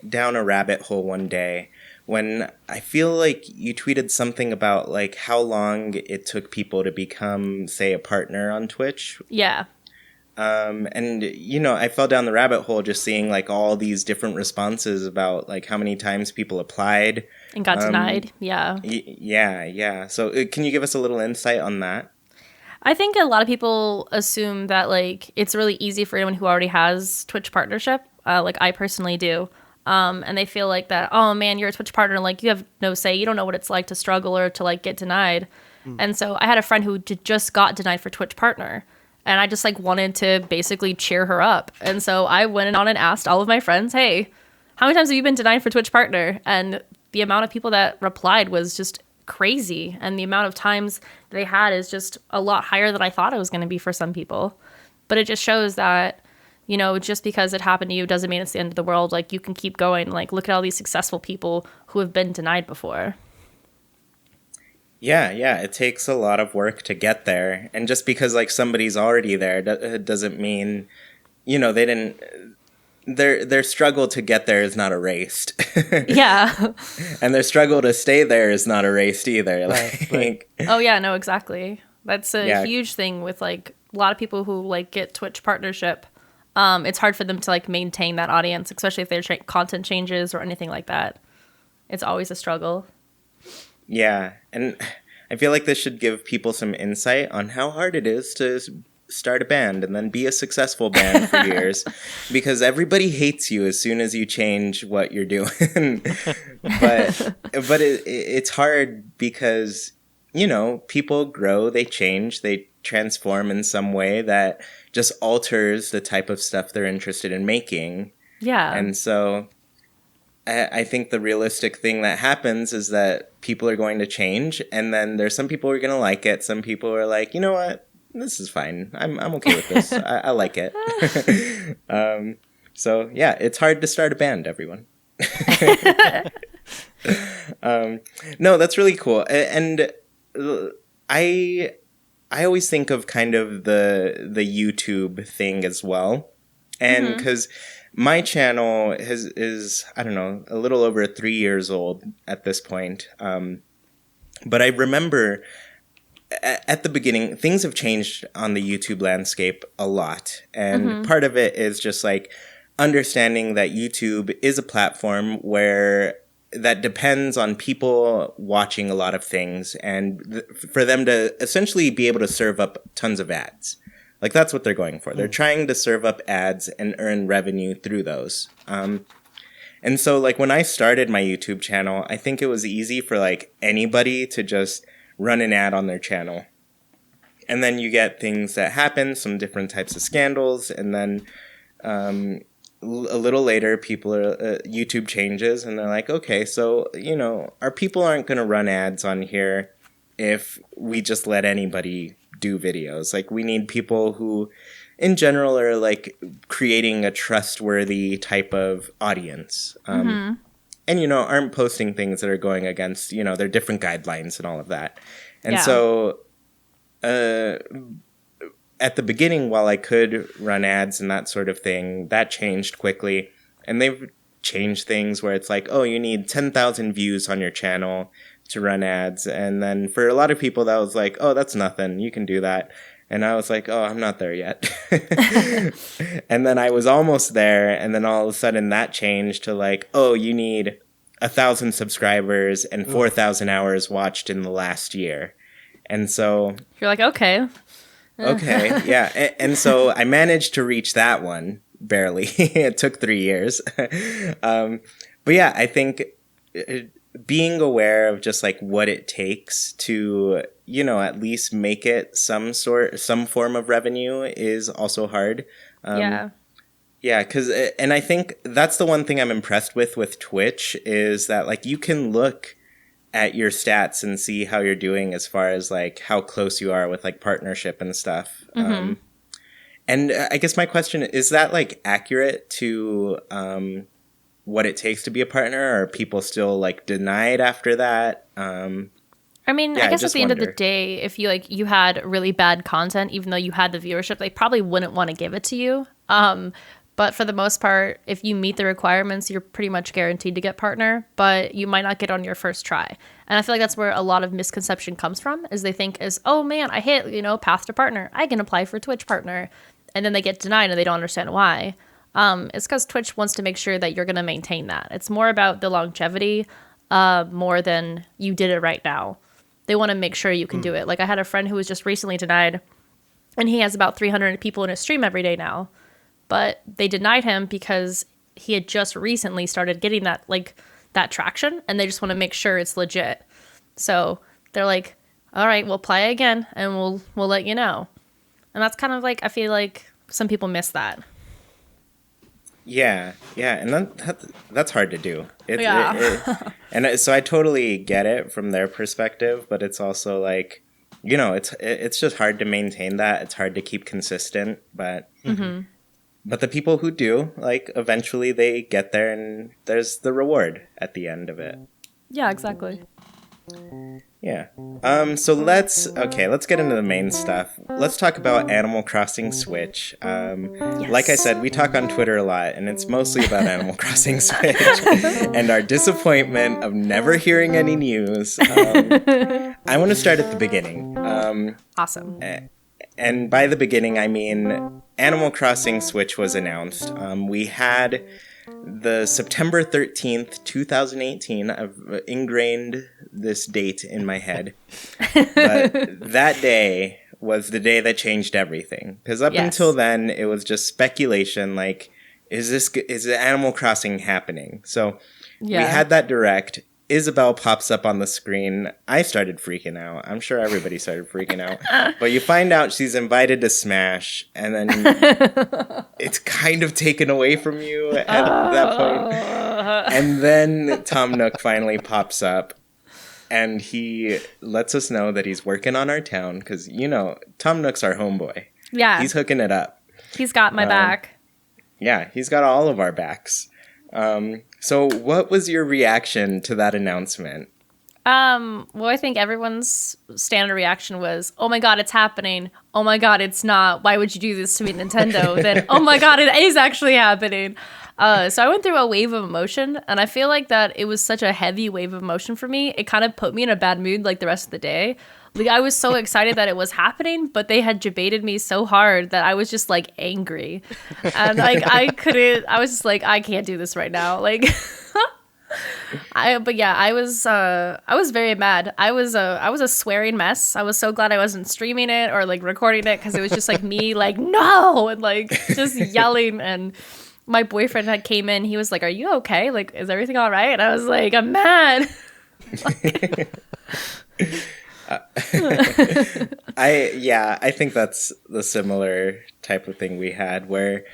A: down a rabbit hole one day when I feel like you tweeted something about like how long it took people to become, say, a partner on Twitch.
C: Yeah.
A: And, I fell down the rabbit hole just seeing like all these different responses about like how many times people applied.
C: And got denied. Yeah.
A: Yeah. So can you give us a little insight on that?
C: I think a lot of people assume that like it's really easy for anyone who already has Twitch partnership. Like I personally do. And they feel like that, oh man, you're a Twitch partner. Like you have no say. You don't know what it's like to struggle or to like get denied. And so I had a friend who just got denied for Twitch partner. And I just like wanted to basically cheer her up. And so I went on and asked all of my friends, hey, how many times have you been denied for Twitch partner? And the amount of people that replied was just crazy. And the amount of times they had is just a lot higher than I thought it was going to be for some people. But it just shows that, you know, just because it happened to you doesn't mean it's the end of the world. Like, you can keep going. Like, look at all these successful people who have been denied before.
A: Yeah, it takes a lot of work to get there. And just because, like, somebody's already there doesn't mean, you know, they didn't... Their struggle to get there is not erased.
C: Yeah.
A: And their struggle to stay there is not erased either. Like,
C: Oh, yeah, no, exactly. That's a huge thing with, like, a lot of people who, like, get Twitch partnership. It's hard for them to, like, maintain that audience, especially if their content changes or anything like that. It's always a struggle.
A: Yeah, and I feel like this should give people some insight on how hard it is to start a band and then be a successful band for years, because everybody hates you as soon as you change what you're doing. but it's hard because, you know, people grow, they change, they transform in some way that just alters the type of stuff they're interested in making.
C: Yeah.
A: And so I think the realistic thing that happens is that people are going to change, and then there's some people who are going to like it. Some people are like, you know what, this is fine. I'm okay with this. I like it. So yeah, it's hard to start a band, everyone. No, that's really cool. And I always think of kind of the YouTube thing as well. And because my channel is, I don't know, a little over 3 years old at this point. But I remember at the beginning, things have changed on the YouTube landscape a lot. And part of it is just like understanding that YouTube is a platform where that depends on people watching a lot of things, and for them to essentially be able to serve up tons of ads. Like, that's what they're going for. They're trying to serve up ads and earn revenue through those. And so, like, when I started my YouTube channel, I think it was easy for, like, anybody to just run an ad on their channel. And then you get things that happen, some different types of scandals, and then a little later, YouTube changes, and they're like, okay, so, you know, our people aren't going to run ads on here if we just let anybody do videos. Like, we need people who in general are like creating a trustworthy type of audience, and, you know, aren't posting things that are going against, you know, their different guidelines and all of that. And so at the beginning, while I could run ads and that sort of thing, that changed quickly. And they've changed things where it's like, oh, you need 10,000 views on your channel to run ads. And then for a lot of people, that was like, oh, that's nothing. You can do that. And I was like, oh, I'm not there yet. And then I was almost there. And then all of a sudden that changed to like, oh, you need 1,000 subscribers and 4,000 hours watched in the last year. And so
C: you're like, okay,
A: yeah. And so I managed to reach that one, barely. It took 3 years. But yeah, I think being aware of just like what it takes to, you know, at least make it some form of revenue is also hard. Yeah, because, and I think that's the one thing I'm impressed with Twitch is that like you can look at your stats and see how you're doing as far as like how close you are with like partnership and stuff. And I guess my question is that like accurate to what it takes to be a partner, or are people still like denied after that?
C: I mean, I guess at the end of the day, if you like you had really bad content, even though you had the viewership, they probably wouldn't want to give it to you. But for the most part, if you meet the requirements, you're pretty much guaranteed to get partner, but you might not get on your first try. And I feel like that's where a lot of misconception comes from, is they think is, oh man, I hit, you know, path to partner. I can apply for Twitch partner. And then they get denied and they don't understand why. It's because Twitch wants to make sure that you're going to maintain that. It's more about the longevity more than you did it right now. They want to make sure you can do it. Like I had a friend who was just recently denied, and he has about 300 people in his stream every day now. But they denied him because he had just recently started getting that traction, and they just want to make sure it's legit. So they're like, all right, we'll play again and we'll let you know. And that's kind of like, I feel like some people miss that.
A: Yeah, and that's hard to do. So I totally get it from their perspective, but it's also like, it's just hard to maintain that. It's hard to keep consistent, but but the people who do, like, eventually they get there, and there's the reward at the end of it.
C: Yeah, exactly.
A: Yeah. So let's get into the main stuff. Let's talk about Animal Crossing Switch.
C: Yes.
A: Like I said, we talk on Twitter a lot, and it's mostly about Animal Crossing Switch and our disappointment of never hearing any news. I want to start at the beginning.
C: Awesome.
A: And by the beginning, I mean Animal Crossing Switch was announced. We had the September 13th, 2018. I've ingrained this date in my head. But that day was the day that changed everything. Because up until then, it was just speculation, like, is Animal Crossing happening? So we had that direct. Isabelle pops up on the screen. I started freaking out. I'm sure everybody started freaking out. But you find out she's invited to Smash, and then it's kind of taken away from you at that point. And then Tom Nook finally pops up, and he lets us know that he's working on our town, because, Tom Nook's our homeboy.
C: Yeah.
A: He's hooking it up.
C: He's got my back.
A: Yeah, he's got all of our backs. So what was your reaction to that announcement?
C: Well, I think everyone's standard reaction was, oh my god, it's happening. Oh my god, it's not. Why would you do this to me, Nintendo? Then, oh my god, it is actually happening. So I went through a wave of emotion, and I feel like that it was such a heavy wave of emotion for me. It kind of put me in a bad mood like the rest of the day. Like, I was so excited that it was happening, but they had debated me so hard that I was just like angry. And like I was just like, I can't do this right now. Like I was very mad. I was a swearing mess. I was so glad I wasn't streaming it or like recording it, because it was just like me like, no, and like just yelling. And my boyfriend had came in. He was like, are you okay? Like, is everything all right? And I was like, I'm mad.
A: I think that's the similar type of thing we had, where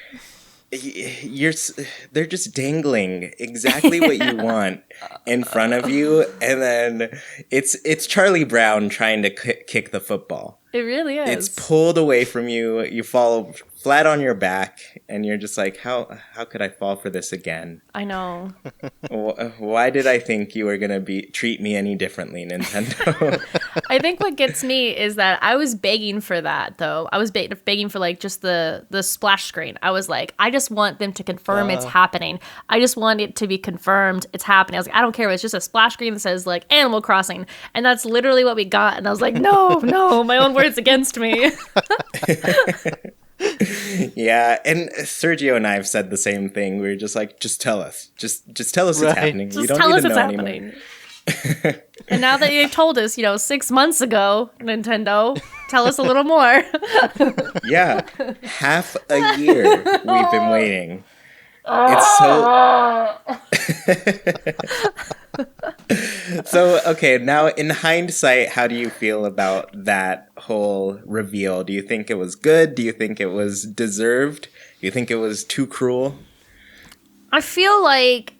A: they're just dangling exactly what you want in front of you, and then it's Charlie Brown trying to kick the football.
C: It really is.
A: It's pulled away from you. You fall flat on your back, and you're just like, how could I fall for this again?
C: I know.
A: Why did I think you were going to treat me any differently, Nintendo?
C: I think what gets me is that I was begging for that, though. I was begging for like just the splash screen. I was like, I just want them to confirm it's happening. I just want it to be confirmed it's happening. I was like, I don't care. It's just a splash screen that says like Animal Crossing. And that's literally what we got. And I was like, no, my own words against me.
A: Yeah, and Sergio and I have said the same thing. We were just like, just tell us. Just tell us it's happening.
C: Just tell us it's happening. And now that you've told us, 6 months ago, Nintendo, tell us a little more.
A: Yeah, half a year we've been waiting. It's so... So, okay, now in hindsight, how do you feel about that whole reveal? Do you think it was good? Do you think it was deserved? Do you think it was too cruel?
C: I feel like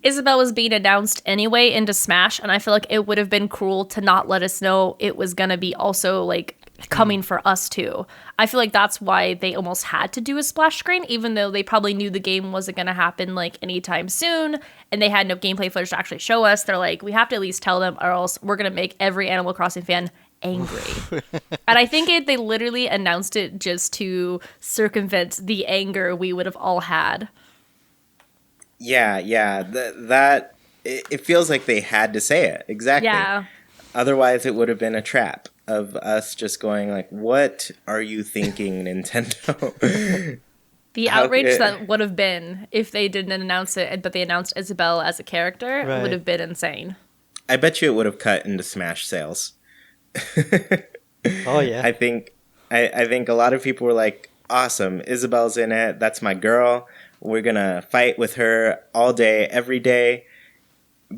C: Isabelle was being announced anyway into Smash, and I feel like it would have been cruel to not let us know it was going to be also, like, coming for us, too. I feel like that's why they almost had to do a splash screen, even though they probably knew the game wasn't going to happen, like, anytime soon, and they had no gameplay footage to actually show us. They're like, we have to at least tell them, or else we're going to make every Animal Crossing fan angry. And I think they literally announced it just to circumvent the anger we would have all had.
A: Yeah. It feels like they had to say it. Exactly.
C: Yeah.
A: Otherwise, it would have been a trap of us just going like, what are you thinking, Nintendo?
C: The outrage that would have been if they didn't announce it, but they announced Isabelle as a character, would have been insane. I
A: bet you it would have cut into Smash sales.
B: Oh, yeah.
A: I think a lot of people were like, awesome, Isabelle's in it. That's my girl. We're going to fight with her all day, every day.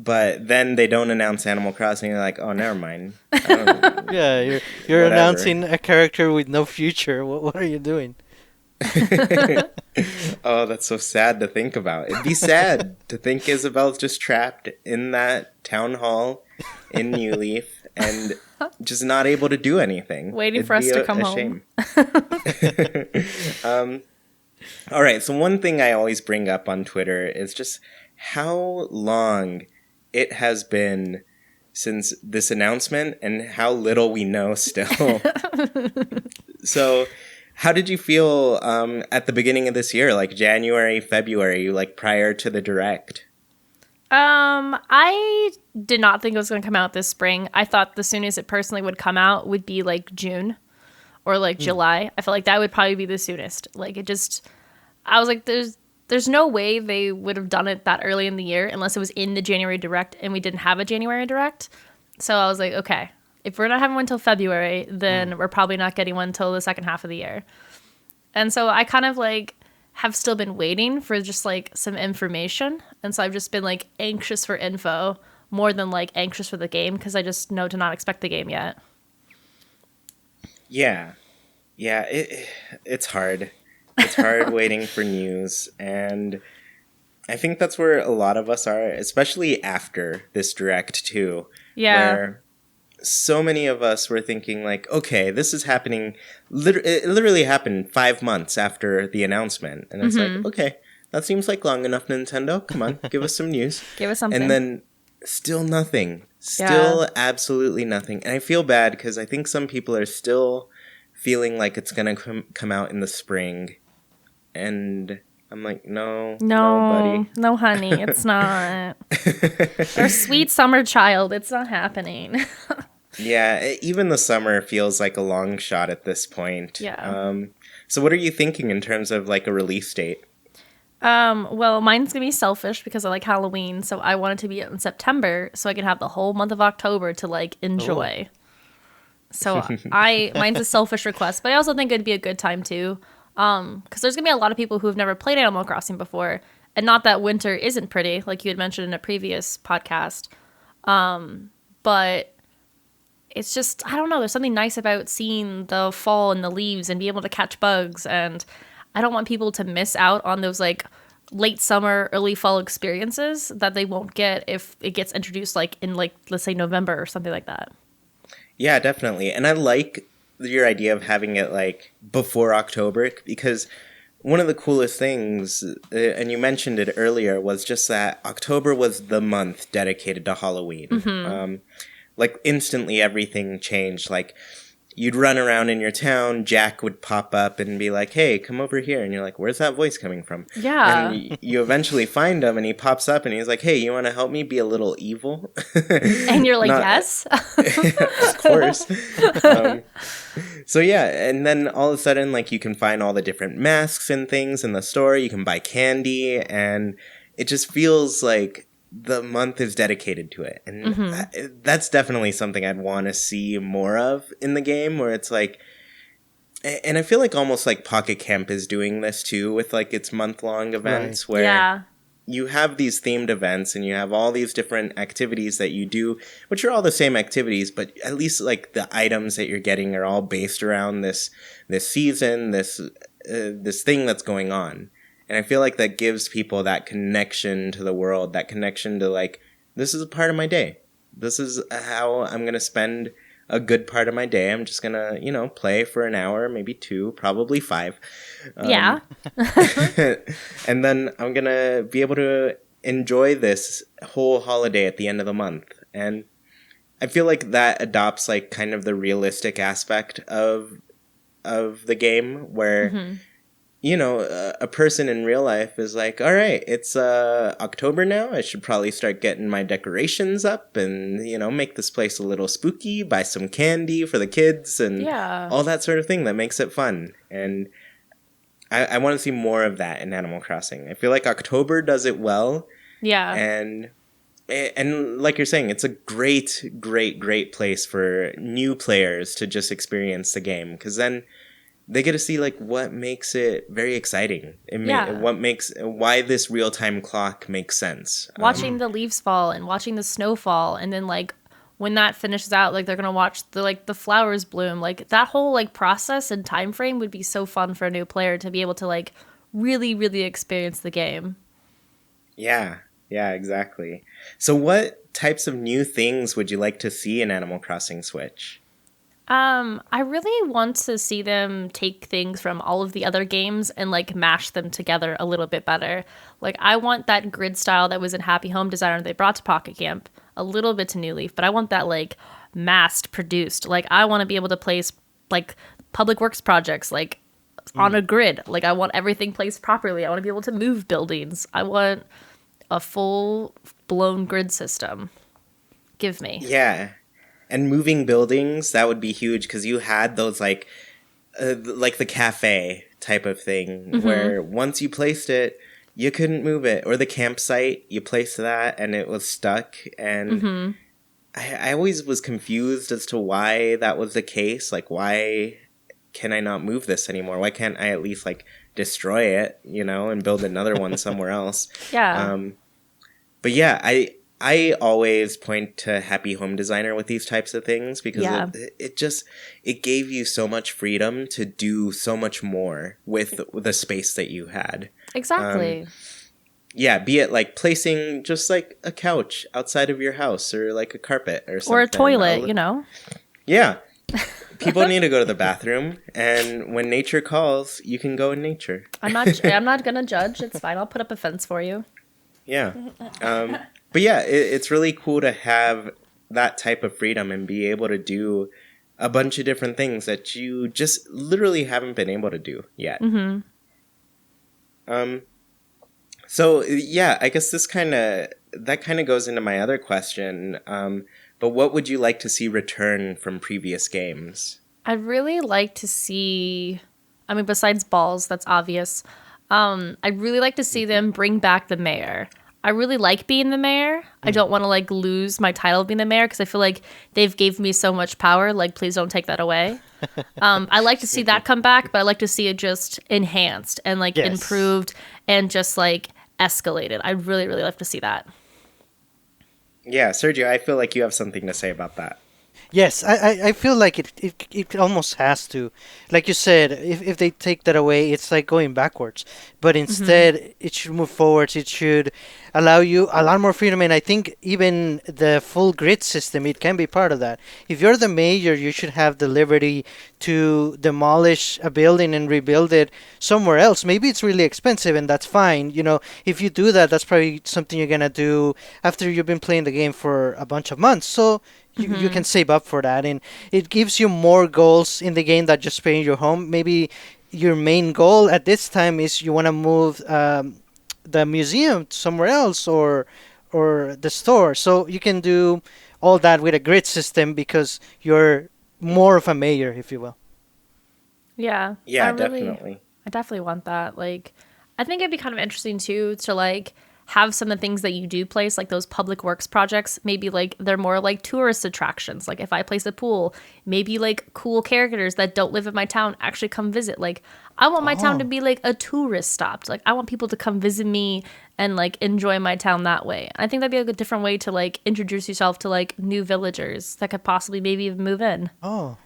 A: but then they don't announce Animal Crossing. You're like, oh, never mind. I don't,
B: Yeah, you're
A: whatever.
B: announcing a character with no future. What are you doing?
A: Oh, that's so sad to think about. It'd be sad to think Isabel's just trapped in that town hall in New Leaf and just not able to do anything.
C: Waiting for us to come home.
A: Shame. All right, so one thing I always bring up on Twitter is just how long it has been since this announcement and how little we know still. So how did you feel at the beginning of this year, like January, February, like prior to the Direct?
C: I did not think it was going to come out this spring. I thought the soonest it personally would come out would be like June or like July. I felt like that would probably be the soonest. Like I was like, there's no way they would have done it that early in the year unless it was in the January Direct and we didn't have a January Direct. So I was like, okay, if we're not having one till February, then we're probably not getting one till the second half of the year. And so I kind of like have still been waiting for just like some information. And so I've just been like anxious for info more than like anxious for the game because I just know to not expect the game yet.
A: Yeah. Yeah, it's hard. It's hard waiting for news. And I think that's where a lot of us are, especially after this Direct too.
C: Yeah.
A: Where so many of us were thinking like, okay, this is happening. It literally happened 5 months after the announcement. And it's like, okay, that seems like long enough, Nintendo. Come on, give us some news.
C: Give us something.
A: And then still nothing. Still absolutely nothing. And I feel bad because I think some people are still feeling like it's going to come out in the spring. And I'm like, no, buddy.
C: No, honey, it's not. Our sweet summer child, it's not happening.
A: Yeah, even the summer feels like a long shot at this point.
C: Yeah.
A: So what are you thinking in terms of like a release date?
C: Well, mine's gonna be selfish because I like Halloween, so I want it to be in September so I can have the whole month of October to like enjoy. So mine's a selfish request, but I also think it'd be a good time too. Because there's gonna be a lot of people who have never played Animal Crossing before, and not that winter isn't pretty, like you had mentioned in a previous podcast. But it's just, I don't know, there's something nice about seeing the fall and the leaves and be able to catch bugs, and I don't want people to miss out on those like late summer, early fall experiences that they won't get if it gets introduced like in like, let's say November or something like that.
A: Yeah, definitely. And I like your idea of having it like before October, because one of the coolest things, and you mentioned it earlier, was just that October was the month dedicated to Halloween. Like instantly everything changed. Like you'd run around in your town, Jack would pop up and be like, hey, come over here. And you're like, where's that voice coming from?
C: Yeah.
A: And you eventually find him and he pops up and he's like, hey, you want to help me be a little evil?
C: And you're like, yes.
A: Of course. So yeah, and then all of a sudden, like, you can find all the different masks and things in the store. You can buy candy, and it just feels like the month is dedicated to it. And that's definitely something I'd want to see more of in the game, where it's like, and I feel like almost like Pocket Camp is doing this too with like its month-long events, where you have these themed events and you have all these different activities that you do, which are all the same activities, but at least like the items that you're getting are all based around this season, this thing that's going on. And I feel like that gives people that connection to the world, that connection to like, this is a part of my day. This is how I'm going to spend a good part of my day. I'm just going to, play for an hour, maybe 2, probably 5.
C: Yeah.
A: And then I'm going to be able to enjoy this whole holiday at the end of the month. And I feel like that adopts like kind of the realistic aspect of the game, where a person in real life is like, all right, it's October now. I should probably start getting my decorations up and, make this place a little spooky, buy some candy for the kids and all that sort of thing that makes it fun. And I want to see more of that in Animal Crossing. I feel like October does it well.
C: Yeah.
A: And like you're saying, it's a great, great, great place for new players to just experience the game. Because then they get to see like what makes it very exciting.
C: Yeah.
A: Why this real time clock makes sense.
C: Watching the leaves fall and watching the snow fall, and then like when that finishes out, like they're gonna watch the flowers bloom. Like that whole like process and time frame would be so fun for a new player to be able to like really, really experience the game.
A: Yeah, exactly. So what types of new things would you like to see in Animal Crossing Switch?
C: I really want to see them take things from all of the other games and like mash them together a little bit better. Like I want that grid style that was in Happy Home Designer they brought to Pocket Camp a little bit to New Leaf, but I want that like massed produced. Like I want to be able to place like public works projects like on a grid. Like I want everything placed properly. I want to be able to move buildings. I want a full blown grid system. Give me.
A: Yeah. And moving buildings, that would be huge because you had those like the cafe type of thing where once you placed it, you couldn't move it. Or the campsite, you placed that and it was stuck. And I always was confused as to why that was the case. Like, why can I not move this anymore? Why can't I at least like destroy it, and build another one somewhere else?
C: Yeah.
A: But yeah, I always point to Happy Home Designer with these types of things because it gave you so much freedom to do so much more with the space that you had.
C: Exactly.
A: Be it like placing just like a couch outside of your house or like a carpet or something.
C: Or a toilet,
A: Yeah. People need to go to the bathroom, and when nature calls, you can go in nature.
C: I'm not gonna judge. It's fine. I'll put up a fence for you.
A: Yeah. But yeah, it's really cool to have that type of freedom and be able to do a bunch of different things that you just literally haven't been able to do yet. So yeah, I guess that kind of goes into my other question. But what would you like to see return from previous games?
C: I'd really like to see, besides balls, that's obvious. I'd really like to see them bring back the mayor. I really like being the mayor. I don't want to like lose my title of being the mayor because I feel like they've gave me so much power. Like, please don't take that away. I like to see that come back, but I like to see it just enhanced and like improved and just like escalated. I'd really, really like to see that.
A: Yeah, Sergio, I feel like you have something to say about that.
B: Yes, I feel like it almost has to. Like you said, if they take that away, it's like going backwards. But instead, it should move forwards. It should allow you a lot more freedom. And I think even the full grid system, it can be part of that. If you're the mayor, you should have the liberty to demolish a building and rebuild it somewhere else. Maybe it's really expensive, and that's fine. If you do that, that's probably something you're going to do after you've been playing the game for a bunch of months. So you can save up for that, and it gives you more goals in the game than just paying your home. Maybe your main goal at this time is you want to move the museum somewhere else or the store. So you can do all that with a grid system because you're more of a mayor, if you will.
C: Yeah.
A: Yeah, definitely.
C: I definitely want that. Like, I think it'd be kind of interesting too to like have some of the things that you do place, like those public works projects, maybe like they're more like tourist attractions. Like if I place a pool, maybe like cool characters that don't live in my town actually come visit. Like I want my town to be like a tourist stop. Like I want people to come visit me and like enjoy my town that way. I think that'd be like a different way to like introduce yourself to like new villagers that could possibly maybe even move in.
B: Oh.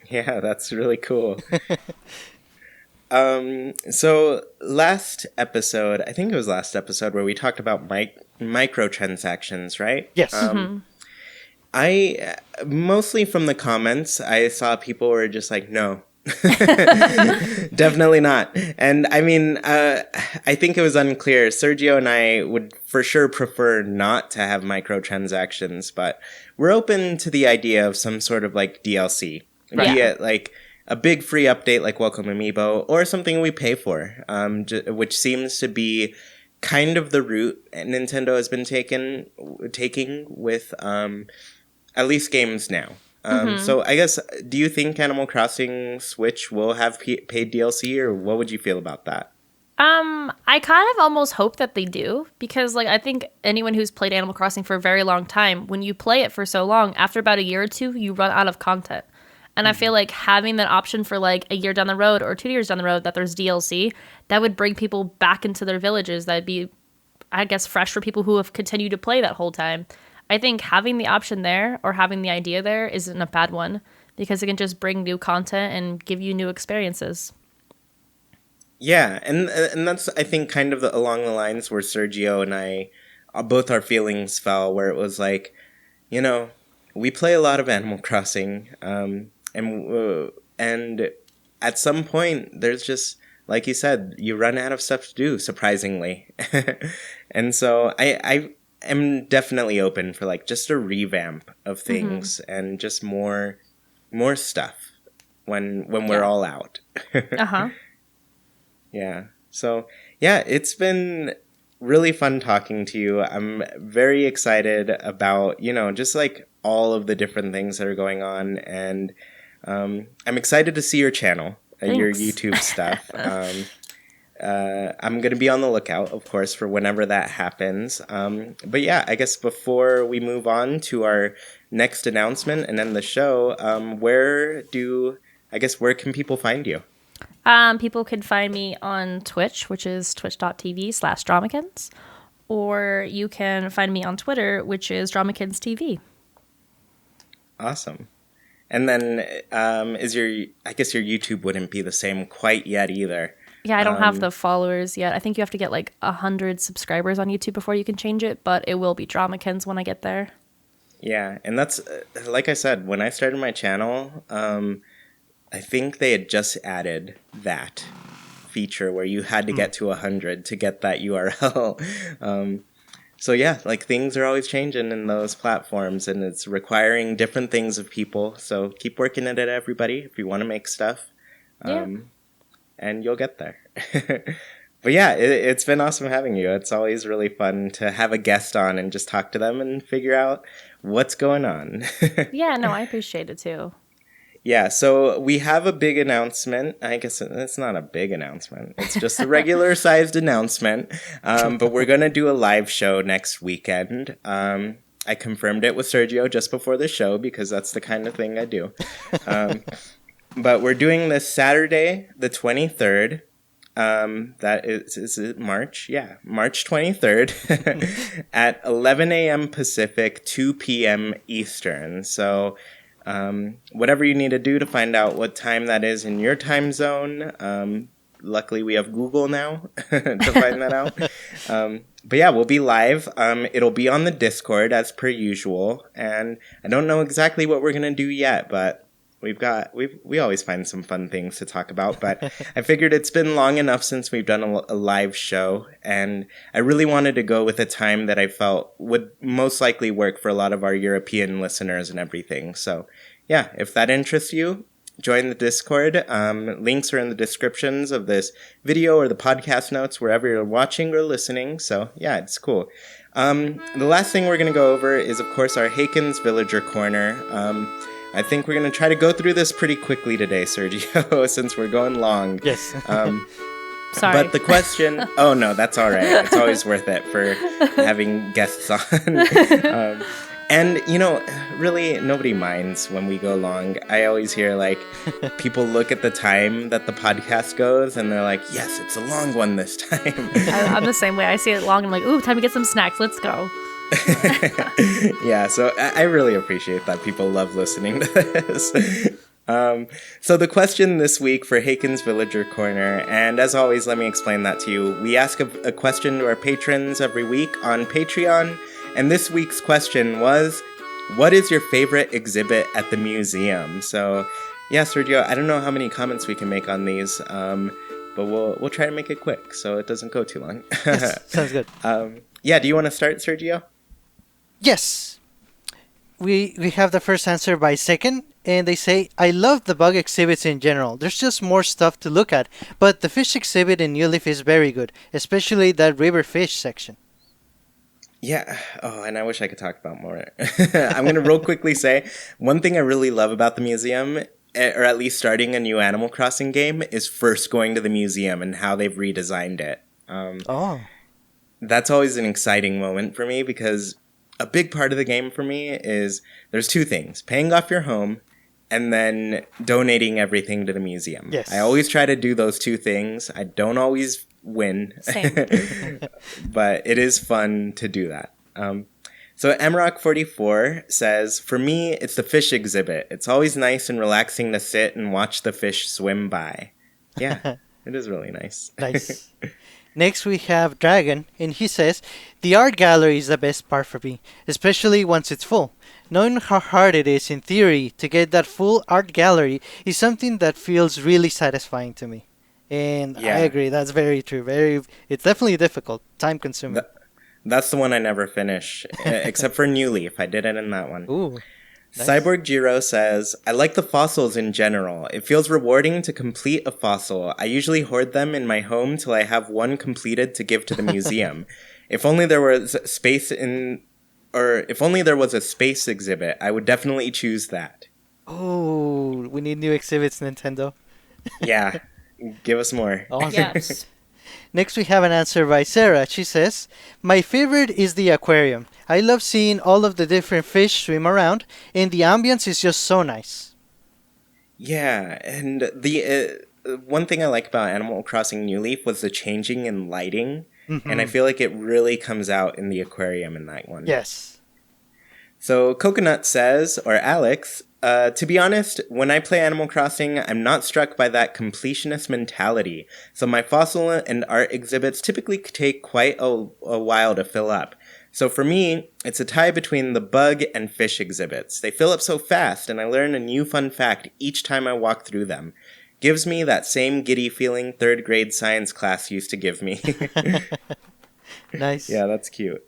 A: Yeah, that's really cool. So last episode, I think it was last episode where we talked about microtransactions, right?
B: Yes.
A: I mostly from the comments, I saw people were just like, no, definitely not. And I mean, I think it was unclear. Sergio and I would for sure prefer not to have microtransactions, but we're open to the idea of some sort of like DLC, be it like a big free update like Welcome Amiibo, or something we pay for, which seems to be kind of the route Nintendo has been taking with at least games now. So I guess, do you think Animal Crossing Switch will have paid DLC, or what would you feel about that?
C: I kind of almost hope that they do, because like I think anyone who's played Animal Crossing for a very long time, when you play it for so long, after about a year or two, you run out of content. And I feel like having that option for like a year down the road or 2 years down the road that there's DLC, that would bring people back into their villages. That'd be, I guess, fresh for people who have continued to play that whole time. I think having the option there or having the idea there isn't a bad one because it can just bring new content and give you new experiences.
A: Yeah, and that's, I think, kind of along the lines where Sergio and I, both our feelings fell, where it was like, you know, we play a lot of Animal Crossing, and at some point, there's just, like you said, you run out of stuff to do, surprisingly. And so I am definitely open for like just a revamp of things and just more stuff when we're all out.
C: Uh-huh.
A: Yeah. So, yeah, it's been really fun talking to you. I'm very excited about, you know, just like all of the different things that are going on. And I'm excited to see your channel, your YouTube stuff. I'm going to be on the lookout, of course, for whenever that happens. But yeah, I guess before we move on to our next announcement and end the show, where can people find you?
C: People can find me on Twitch, which is twitch.tv/Dramakins, or you can find me on Twitter, which is Dramakins TV.
A: Awesome. And then I guess your YouTube wouldn't be the same quite yet either.
C: Yeah, I don't have the followers yet. I think you have to get like 100 subscribers on YouTube before you can change it, but it will be Dramakins when I get there.
A: Yeah, and that's, like I said, when I started my channel, I think they had just added that feature where you had to get to 100 to get that URL. So yeah, like things are always changing in those platforms and it's requiring different things of people. So keep working at it, everybody, if you want to make stuff. And you'll get there. But yeah, it's been awesome having you. It's always really fun to have a guest on and just talk to them and figure out what's going on.
C: Yeah, no, I appreciate it too.
A: Yeah, so we have a big announcement. I guess it's not a big announcement. It's just a regular-sized announcement. But we're going to do a live show next weekend. I confirmed it with Sergio just before the show because that's the kind of thing I do. But we're doing this Saturday, the 23rd. That is it March? Yeah, March 23rd at 11 a.m. Pacific, 2 p.m. Eastern. So whatever you need to do to find out what time that is in your time zone. Luckily, we have Google now to find that out. But yeah, we'll be live. It'll be on the Discord as per usual. And I don't know exactly what we're going to do yet, but we always find some fun things to talk about, but I figured it's been long enough since we've done a live show, and I really wanted to go with a time that I felt would most likely work for a lot of our European listeners and everything. So yeah, if that interests you, join the Discord. Links are in the descriptions of this video or the podcast notes, wherever you're watching or listening. So yeah, it's cool. The last thing we're going to go over is, of course, our Haken's Villager Corner. I think we're going to try to go through this pretty quickly today, Sergio, since we're going long.
B: Yes.
C: Sorry.
A: But the question... Oh, no, that's all right. It's always worth it for having guests on. And, you know, really, nobody minds when we go long. I always hear, like, people look at the time that the podcast goes, and they're like, yes, it's a long one this time.
C: I'm the same way. I see it long, and I'm like, ooh, time to get some snacks. Let's go.
A: Yeah, so I really appreciate that people love listening to this. So the question this week for Haken's Villager Corner, and as always, let me explain that to you. We ask a question to our patrons every week on Patreon, and this week's question was, what is your favorite exhibit at the museum? So, yeah, Sergio, I don't know how many comments we can make on these, but we'll try to make it quick so it doesn't go too long.
B: Yes, sounds good.
A: Yeah, do you want to start, Sergio?
B: Yes. We have the first answer by Second, and they say, I love the bug exhibits in general. There's just more stuff to look at, but the fish exhibit in New Leaf is very good, especially that river fish section.
A: Yeah. Oh, and I wish I could talk about more. I'm going to real quickly say, one thing I really love about the museum, or at least starting a new Animal Crossing game, is first going to the museum and how they've redesigned it. That's always an exciting moment for me because a big part of the game for me is there's two things: paying off your home and then donating everything to the museum.
B: Yes.
A: I always try to do those two things. I don't always win,
C: Same.
A: but it is fun to do that. So Mrock44 says, for me, it's the fish exhibit. It's always nice and relaxing to sit and watch the fish swim by. Yeah, it is really nice.
B: Nice. Next we have Dragon, and he says, the art gallery is the best part for me, especially once it's full. Knowing how hard it is in theory to get that full art gallery is something that feels really satisfying to me. And
A: Yeah.
B: I agree, that's very true. It's definitely difficult, time consuming.
A: That's the one I never finish, except for New Leaf. I did it in that one.
B: Ooh. Nice.
A: Cyborg Jiro says, I like the fossils in general. It feels rewarding to complete a fossil. I usually hoard them in my home till I have one completed to give to the museum. If only there was space if only there was a space exhibit, I would definitely choose that.
B: Oh, we need new exhibits, Nintendo.
A: Yeah, give us more.
B: Awesome.
C: Yes.
B: Next we have an answer by Sarah. She says, my favorite is the aquarium. I love seeing all of the different fish swim around, and the ambience is just so nice.
A: Yeah, and the one thing I like about Animal Crossing New Leaf was the changing in lighting, and I feel like it really comes out in the aquarium in that one.
B: Yes.
A: So Coconut says, or Alex, to be honest, when I play Animal Crossing, I'm not struck by that completionist mentality, so my fossil and art exhibits typically take quite a while to fill up. So for me, it's a tie between the bug and fish exhibits. They fill up so fast, and I learn a new fun fact each time I walk through them. Gives me that same giddy feeling third grade science class used to give me.
B: Nice.
A: Yeah, that's cute.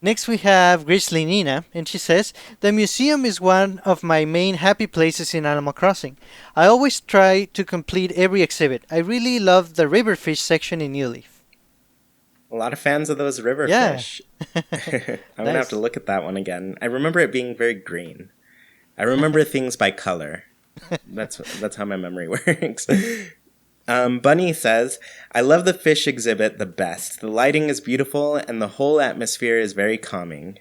B: Next we have Grizzly Nina, and she says, the museum is one of my main happy places in Animal Crossing. I always try to complete every exhibit. I really love the river fish section in New Leaf.
A: A lot of fans of those river
B: Yeah.
A: fish. I'm going to have to look at that one again. I remember it being very green. I remember things by color. That's how my memory works. Bunny says, I love the fish exhibit the best. The lighting is beautiful and the whole atmosphere is very calming.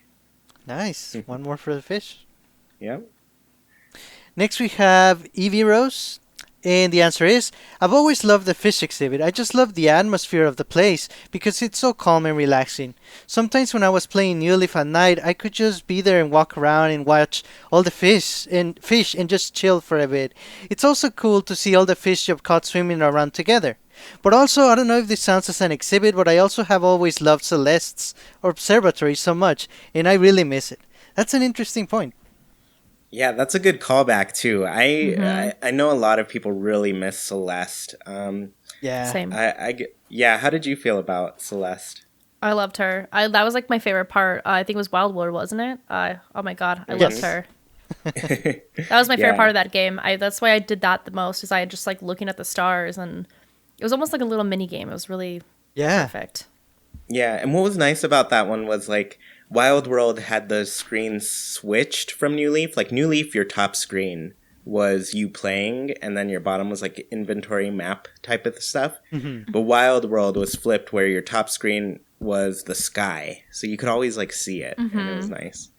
B: Nice. One more for the fish.
A: Yep.
B: Next we have Evie Rose. And the answer is, I've always loved the fish exhibit. I just love the atmosphere of the place because it's so calm and relaxing. Sometimes when I was playing New Leaf at night, I could just be there and walk around and watch all the fish and just chill for a bit. It's also cool to see all the fish you've caught swimming around together. But also, I don't know if this sounds as an exhibit, but I also have always loved Celeste's observatory so much, and I really miss it. That's an interesting point.
A: Yeah, that's a good callback too. I know a lot of people really miss Celeste.
B: Yeah.
C: Same.
A: Yeah, how did you feel about Celeste?
C: I loved her. That was like my favorite part. I think it was Wild World, wasn't it? Oh my god, I loved her. That was my favorite
A: Yeah.
C: part of that game. That's why I did that the most. Is I just like looking at the stars, and it was almost like a little mini game. It was really perfect.
A: Yeah, and what was nice about that one was like Wild World had the screen switched from New Leaf. Like New Leaf, your top screen was you playing, and then your bottom was like inventory map type of stuff. But Wild World was flipped where your top screen was the sky. So you could always like see it, and it was nice.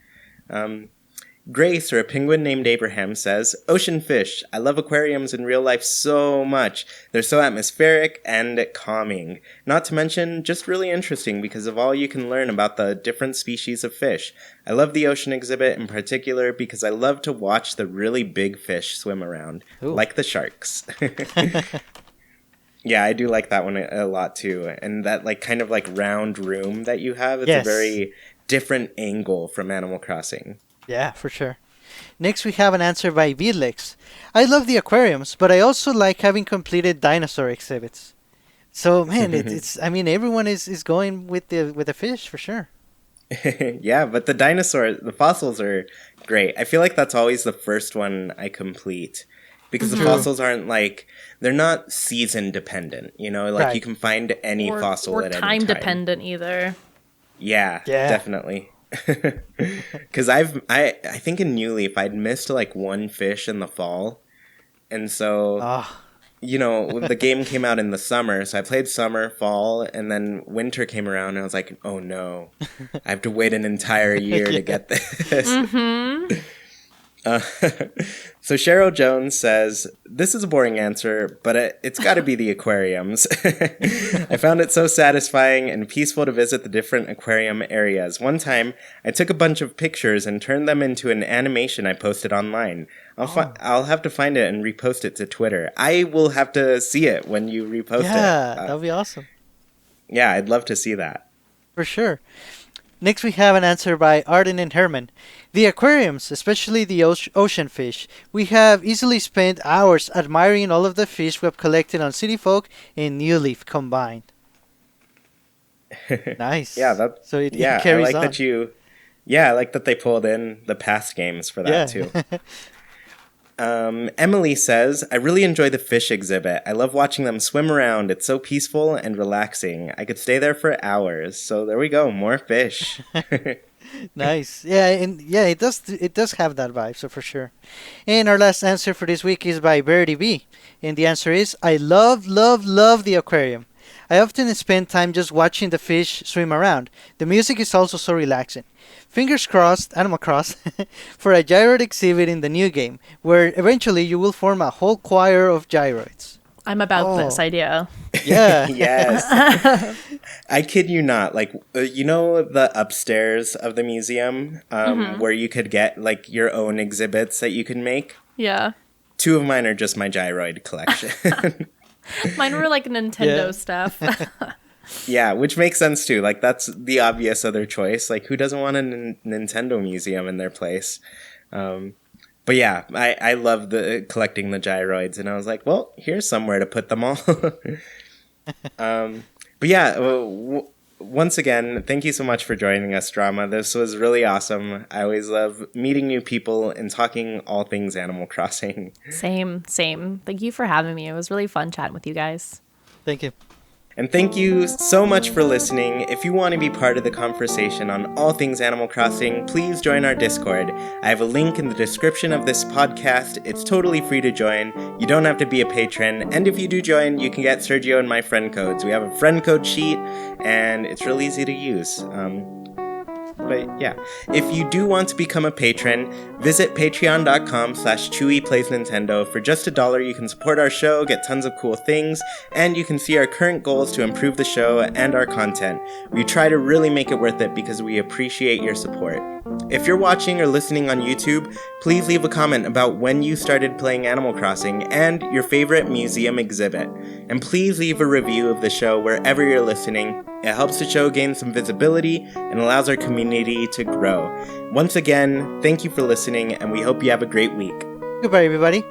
A: Grace, or a penguin named Abraham, says, Ocean fish. I love aquariums in real life so much. They're so atmospheric and calming. Not to mention, just really interesting because of all you can learn about the different species of fish. I love the ocean exhibit in particular because I love to watch the really big fish swim around, like the sharks. Yeah, I do like that one a lot too. And that like kind of like round room that you have, it's a very different angle from Animal Crossing.
B: Yeah, for sure. Next, we have an answer by Vidlex. I love the aquariums, but I also like having completed dinosaur exhibits. So, man, it's I mean, everyone is going with the fish for sure.
A: Yeah, but the fossils are great. I feel like that's always the first one I complete. Because the fossils aren't like, they're not season dependent, you know? Like, you can find any fossil at any time.
C: Or time dependent either.
A: Yeah, definitely. Because I think in New Leaf I'd missed like one fish in the fall, and so you know the game came out in the summer, so I played summer, fall, and then winter came around, and I was like, oh no, I have to wait an entire year to get this. Uh, so Cheryl Jones says, this is a boring answer, but it's got to be the aquariums. I found it so satisfying and peaceful to visit the different aquarium areas. One time, I took a bunch of pictures and turned them into an animation I posted online. I'll have to find it and repost it to Twitter. I will have to see it when you repost it.
B: Yeah, that'd be awesome.
A: Yeah, I'd love to see that.
B: For sure. Next, we have an answer by Arden and Herman. The aquariums, especially the ocean fish. We have easily spent hours admiring all of the fish we have collected on City Folk and New Leaf combined. Nice.
A: Yeah,
B: it
A: I
B: carries
A: like
B: on.
A: I like that they pulled in the past games for that too. Emily says, I really enjoy the fish exhibit. I love watching them swim around. It's so peaceful and relaxing. I could stay there for hours. So there we go, more fish.
B: Nice. It does have that vibe, so for sure. And our last answer for this week is by Verity B. And the answer is, I love the aquarium. I often spend time just watching the fish swim around. The music is also so relaxing. Fingers crossed, Animal Cross, for a gyroid exhibit in the new game, where eventually you will form a whole choir of gyroids.
C: I'm about this idea.
B: Yeah.
A: Yes. I kid you not. Like, you know the upstairs of the museum where you could get like your own exhibits that you can make?
C: Yeah.
A: 2 of mine are just my gyroid collection.
C: Mine were like Nintendo stuff.
A: Yeah, which makes sense too. Like, that's the obvious other choice. Like, who doesn't want a Nintendo museum in their place? But yeah, I love collecting the gyroids, and I was like, well, here's somewhere to put them all. But yeah, once again, thank you so much for joining us, Drama. This was really awesome. I always love meeting new people and talking all things Animal Crossing.
C: Same. Thank you for having me. It was really fun chatting with you guys.
B: Thank you.
A: And thank you so much for listening. If you want to be part of the conversation on all things Animal Crossing, please join our Discord. I have a link in the description of this podcast. It's totally free to join. You don't have to be a patron. And if you do join, you can get Sergio and my friend codes. We have a friend code sheet, and it's real easy to use. But yeah, if you do want to become a patron, visit patreon.com/ChewiePlaysNintendo. For just $1, you can support our show, get tons of cool things, and you can see our current goals to improve the show and our content. We try to really make it worth it because we appreciate your support. If you're watching or listening on YouTube, please leave a comment about when you started playing Animal Crossing and your favorite museum exhibit. And please leave a review of the show wherever you're listening. It helps the show gain some visibility and allows our community to grow. Once again, thank you for listening, and we hope you have a great week.
B: Goodbye, everybody.